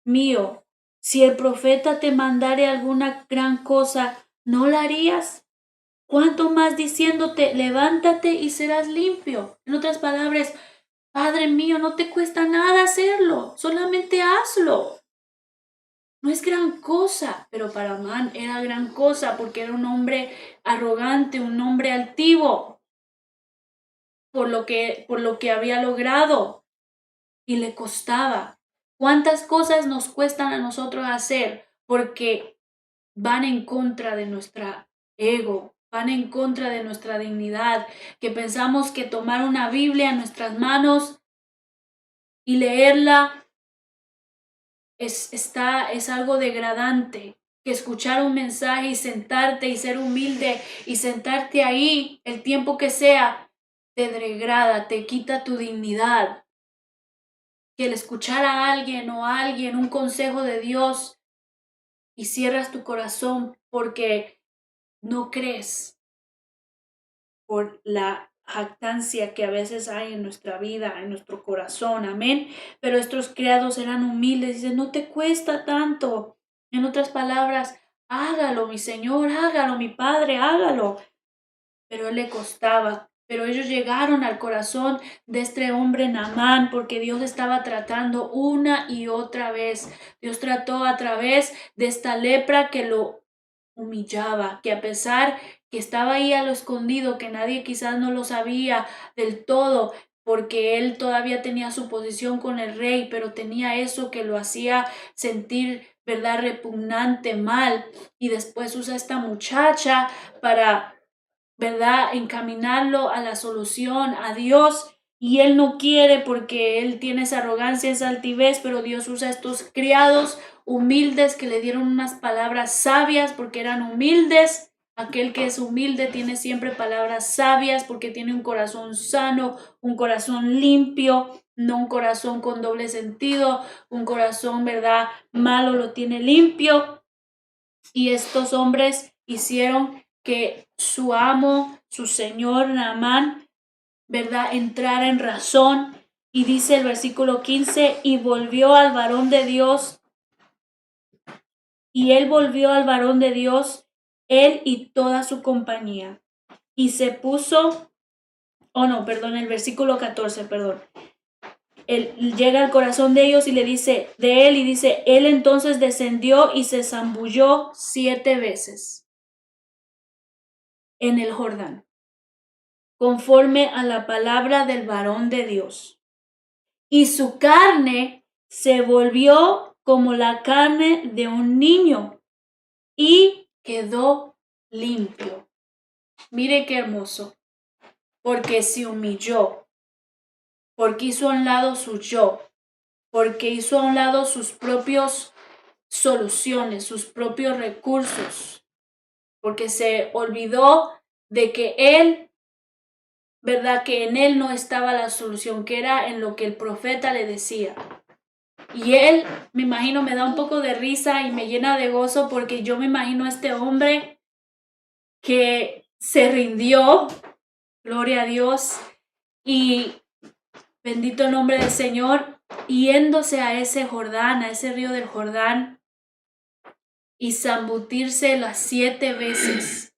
mío, si el profeta te mandare alguna gran cosa, ¿no la harías? ¿Cuánto más diciéndote, levántate y serás limpio? En otras palabras, Padre mío, no te cuesta nada hacerlo, solamente hazlo. No es gran cosa, pero para Amán era gran cosa porque era un hombre arrogante, un hombre altivo. Por lo que había logrado y le costaba. ¿Cuántas cosas nos cuestan a nosotros hacer porque van en contra de nuestra ego, van en contra de nuestra dignidad, que pensamos que tomar una Biblia en nuestras manos y leerla es algo degradante, que escuchar un mensaje y sentarte y ser humilde y sentarte ahí el tiempo que sea te degrada, te quita tu dignidad. Que el escuchar a alguien un consejo de Dios y cierras tu corazón porque no crees por la jactancia que a veces hay en nuestra vida, en nuestro corazón, amén. Pero estos criados eran humildes, dicen, no te cuesta tanto. En otras palabras, hágalo, mi Señor, hágalo, mi Padre, hágalo. Pero él le costaba. Pero ellos llegaron al corazón de este hombre Naamán porque Dios estaba tratando una y otra vez. Dios trató a través de esta lepra que lo humillaba, que a pesar que estaba ahí a lo escondido, que nadie quizás no lo sabía del todo, porque él todavía tenía su posición con el rey, pero tenía eso que lo hacía sentir, ¿verdad?, repugnante, mal. Y después usa esta muchacha para, ¿verdad?, encaminarlo a la solución, a Dios, y él no quiere porque él tiene esa arrogancia, esa altivez, pero Dios usa estos criados humildes que le dieron unas palabras sabias porque eran humildes. Aquel que es humilde tiene siempre palabras sabias porque tiene un corazón sano, un corazón limpio, no un corazón con doble sentido, un corazón, ¿verdad?, malo lo tiene limpio. Y estos hombres hicieron que su amo, su señor Naamán, ¿verdad?, entrara en razón Y dice el versículo 15, y volvió al varón de Dios, y él volvió al varón de Dios, él y toda su compañía. Y se puso, el versículo 14, perdón. Él llega al corazón de ellos y le dice, él entonces descendió y se zambulló 7 veces en el Jordán, conforme a la palabra del varón de Dios. Y su carne se volvió como la carne de un niño y quedó limpio. Mire qué hermoso, porque se humilló, porque hizo a un lado su yo, porque hizo a un lado sus propias soluciones, sus propios recursos, porque se olvidó de que él, verdad, que en él no estaba la solución, que era en lo que el profeta le decía. Y él, me imagino, me da un poco de risa y me llena de gozo porque yo me imagino a este hombre que se rindió, gloria a Dios, y bendito el nombre del Señor, yéndose a ese Jordán, a ese río del Jordán, y zambutirse las 7 veces.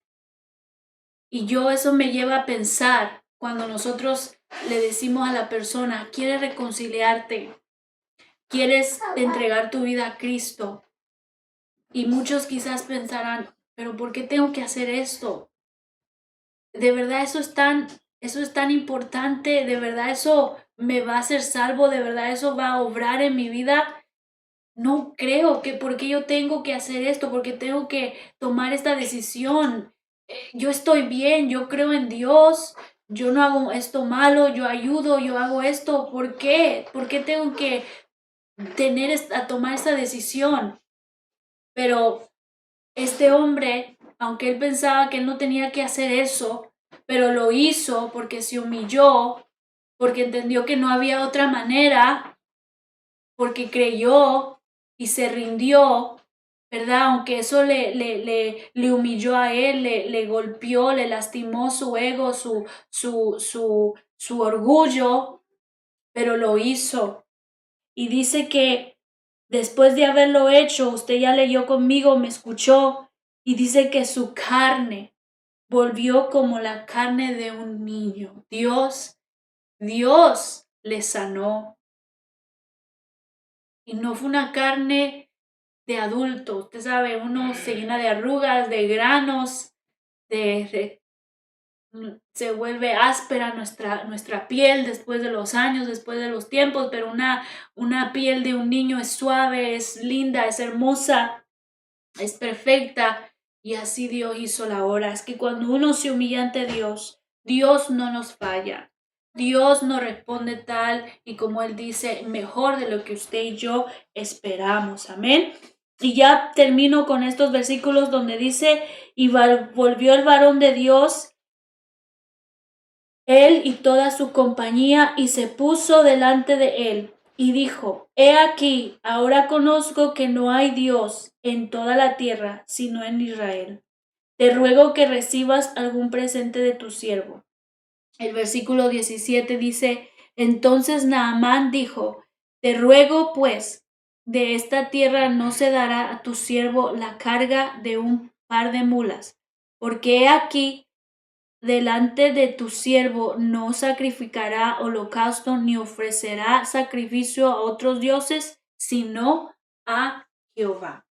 Y eso me lleva a pensar cuando nosotros le decimos a la persona, ¿quieres reconciliarte? ¿Quieres entregar tu vida a Cristo? Y muchos quizás pensarán, pero ¿por qué tengo que hacer esto? De verdad eso es tan importante, de verdad eso me va a hacer salvo, de verdad eso va a obrar en mi vida. No creo que porque yo tengo que hacer esto, porque tengo que tomar esta decisión. Yo estoy bien, yo creo en Dios, yo no hago esto malo, yo ayudo, yo hago esto. ¿Por qué? ¿Por qué tengo que tomar esta decisión? Pero este hombre, aunque él pensaba que él no tenía que hacer eso, pero lo hizo porque se humilló, porque entendió que no había otra manera, porque creyó y se rindió, ¿verdad? Aunque eso le humilló a él, le golpeó, le lastimó su ego, su orgullo, pero lo hizo. Y dice que después de haberlo hecho, usted ya leyó conmigo, me escuchó, y dice que su carne volvió como la carne de un niño. Dios le sanó. Y no fue una carne de adulto. Usted sabe, uno se llena de arrugas, de granos, se vuelve áspera nuestra piel después de los años, después de los tiempos, pero una piel de un niño es suave, es linda, es hermosa, es perfecta. Y así Dios hizo la obra. Es que cuando uno se humilla ante Dios, Dios no nos falla. Dios nos responde tal y como Él dice, mejor de lo que usted y yo esperamos. Amén. Y ya termino con estos versículos donde dice, y volvió el varón de Dios, él y toda su compañía, y se puso delante de él, y dijo, he aquí, ahora conozco que no hay Dios en toda la tierra, sino en Israel. Te ruego que recibas algún presente de tu siervo. El versículo 17 dice, entonces Naamán dijo, te ruego pues, de esta tierra no se dará a tu siervo la carga de un par de mulas, porque he aquí, delante de tu siervo no sacrificará holocausto ni ofrecerá sacrificio a otros dioses, sino a Jehová.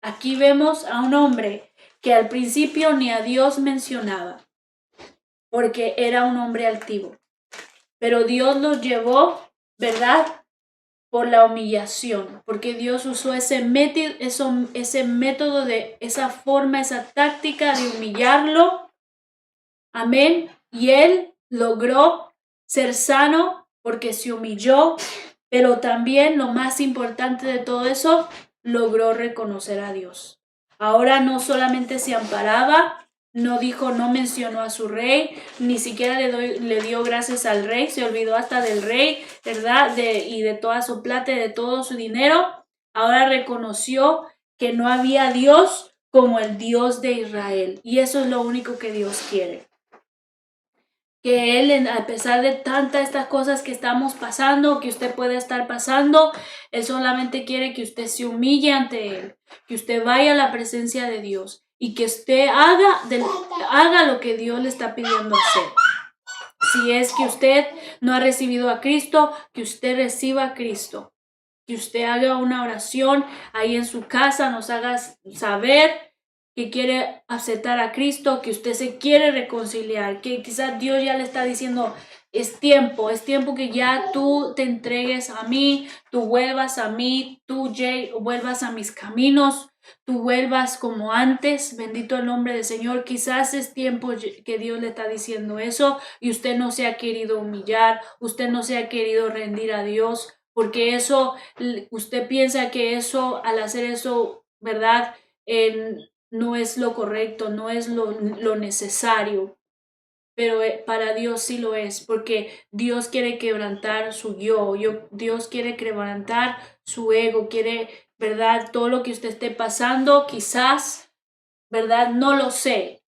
Aquí vemos a un hombre que al principio ni a Dios mencionaba, porque era un hombre altivo. Pero Dios lo llevó, ¿verdad? Por la humillación, porque Dios usó ese método, esa forma, esa táctica de humillarlo. Amén. Y él logró ser sano porque se humilló, pero también lo más importante de todo eso, logró reconocer a Dios. Ahora no solamente se amparaba, no mencionó a su rey, ni siquiera le dio gracias al rey, se olvidó hasta del rey, ¿verdad? Y de toda su plata y de todo su dinero. Ahora reconoció que no había Dios como el Dios de Israel. Y eso es lo único que Dios quiere. que Él, a pesar de tantas estas cosas que estamos pasando, que usted puede estar pasando, Él solamente quiere que usted se humille ante Él, que usted vaya a la presencia de Dios y que usted haga lo que Dios le está pidiendo hacer. Si es que usted no ha recibido a Cristo, que usted reciba a Cristo. Que usted haga una oración ahí en su casa, nos haga saber que quiere aceptar a Cristo, que usted se quiere reconciliar, que quizás Dios ya le está diciendo, es tiempo que ya tú te entregues a mí, tú vuelvas a mí, tú vuelvas a mis caminos, tú vuelvas como antes, bendito el nombre del Señor. Quizás es tiempo que Dios le está diciendo eso y usted no se ha querido humillar, usted no se ha querido rendir a Dios, porque eso, usted piensa que eso, al hacer eso, ¿verdad? No es lo correcto, no es lo necesario, pero para Dios sí lo es, porque Dios quiere quebrantar su Dios quiere quebrantar su ego, quiere, ¿verdad? Todo lo que usted esté pasando, quizás, ¿verdad? No lo sé,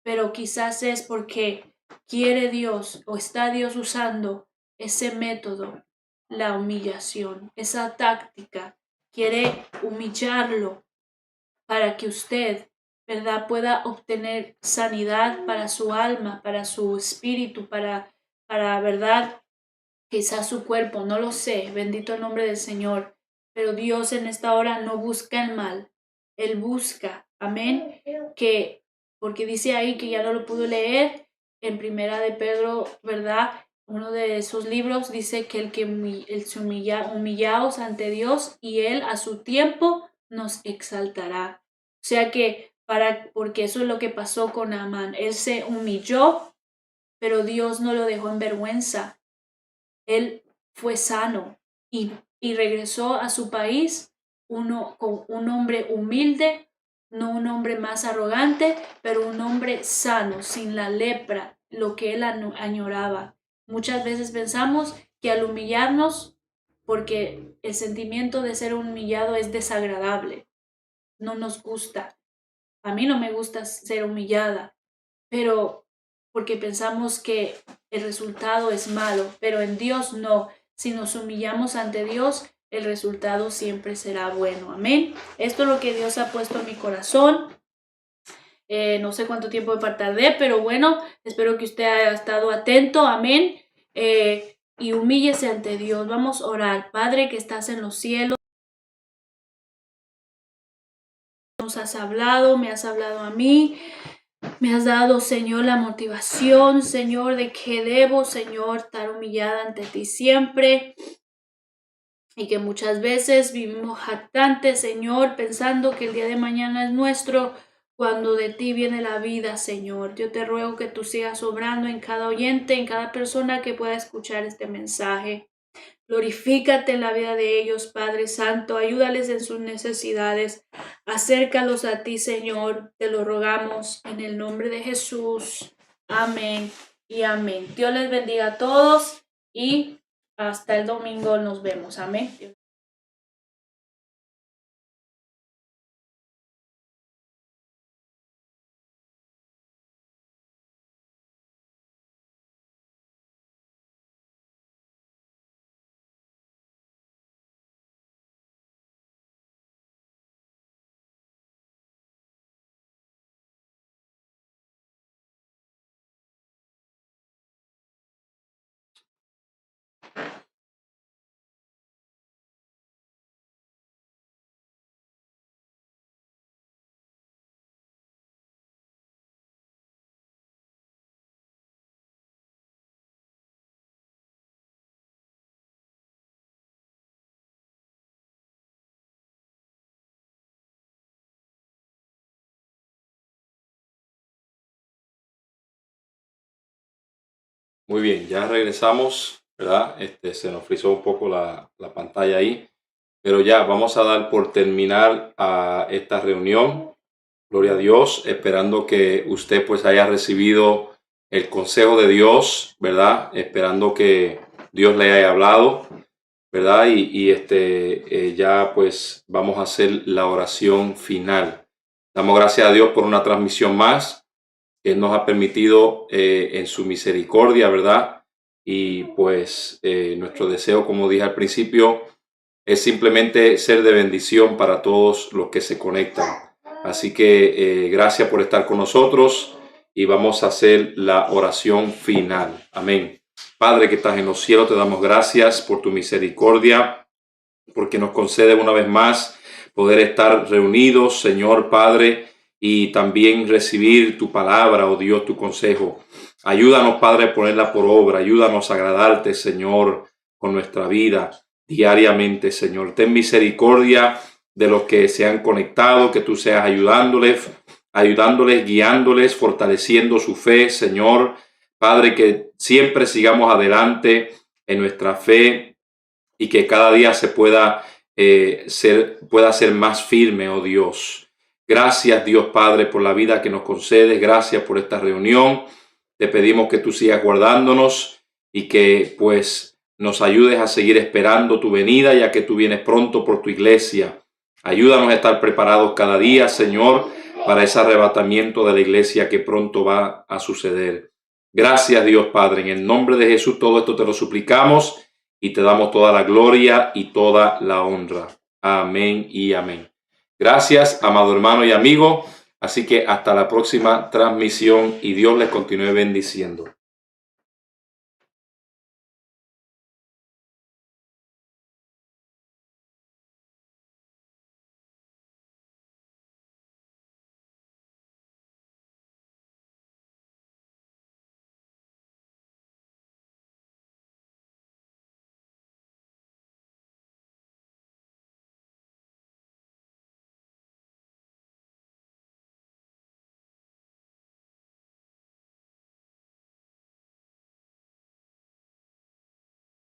pero quizás es porque quiere Dios o está Dios usando ese método, la humillación, esa táctica, quiere humillarlo para que usted, ¿verdad?, pueda obtener sanidad para su alma, para su espíritu, ¿verdad?, quizás su cuerpo, no lo sé, bendito el nombre del Señor, pero Dios en esta hora no busca el mal, Él busca, amén, porque dice ahí que ya no lo pudo leer, en Primera de Pedro, ¿verdad?, uno de esos libros dice que el se humillaos ante Dios y Él a su tiempo nos exaltará. O sea que, porque eso es lo que pasó con Amán, él se humilló, pero Dios no lo dejó en vergüenza. Él fue sano y regresó a su país con un hombre humilde, no un hombre más arrogante, pero un hombre sano, sin la lepra, lo que él añoraba. Muchas veces pensamos que al humillarnos, porque el sentimiento de ser humillado es desagradable, no nos gusta. A mí no me gusta ser humillada, pero porque pensamos que el resultado es malo, pero en Dios no. Si nos humillamos ante Dios, el resultado siempre será bueno. Amén. Esto es lo que Dios ha puesto en mi corazón. No sé cuánto tiempo tardé, pero bueno, espero que usted haya estado atento. Amén. Y humíllese ante Dios. Vamos a orar. Padre que estás en los cielos, nos has hablado, me has hablado a mí. Me has dado, Señor, la motivación, Señor, de que debo, Señor, estar humillada ante ti siempre. Y que muchas veces vivimos jactantes, Señor, pensando que el día de mañana es nuestro, cuando de ti viene la vida, Señor. Yo te ruego que tú sigas obrando en cada oyente, en cada persona que pueda escuchar este mensaje. Glorifícate en la vida de ellos, Padre Santo. Ayúdales en sus necesidades. Acércalos a ti, Señor. Te lo rogamos en el nombre de Jesús. Amén y amén. Dios les bendiga a todos y hasta el domingo nos vemos. Amén. Muy bien, ya regresamos, ¿verdad? Se nos frizó un poco la pantalla ahí, pero ya vamos a dar por terminar a esta reunión. Gloria a Dios, esperando que usted pues haya recibido el consejo de Dios, ¿verdad? Esperando que Dios le haya hablado, ¿verdad? Ya pues vamos a hacer la oración final. Damos gracias a Dios por una transmisión más. que Él nos ha permitido en su misericordia, ¿verdad? Y pues nuestro deseo, como dije al principio, es simplemente ser de bendición para todos los que se conectan. Así que gracias por estar con nosotros y vamos a hacer la oración final. Amén. Padre que estás en los cielos, te damos gracias por tu misericordia, porque nos concede una vez más poder estar reunidos, Señor Padre, y también recibir tu palabra, oh Dios, tu consejo. Ayúdanos, Padre, a ponerla por obra. Ayúdanos a agradarte, Señor, con nuestra vida diariamente, Señor. Ten misericordia de los que se han conectado, que tú seas ayudándoles, guiándoles, fortaleciendo su fe, Señor. Padre, que siempre sigamos adelante en nuestra fe y que cada día se pueda ser más firme, oh Dios. Gracias, Dios Padre, por la vida que nos concedes. Gracias por esta reunión. Te pedimos que tú sigas guardándonos y que pues nos ayudes a seguir esperando tu venida, ya que tú vienes pronto por tu iglesia. Ayúdanos a estar preparados cada día, Señor, para ese arrebatamiento de la iglesia que pronto va a suceder. Gracias, Dios Padre. En el nombre de Jesús todo esto te lo suplicamos y te damos toda la gloria y toda la honra. Amén y amén. Gracias, amado hermano y amigo. Así que hasta la próxima transmisión y Dios les continúe bendiciendo.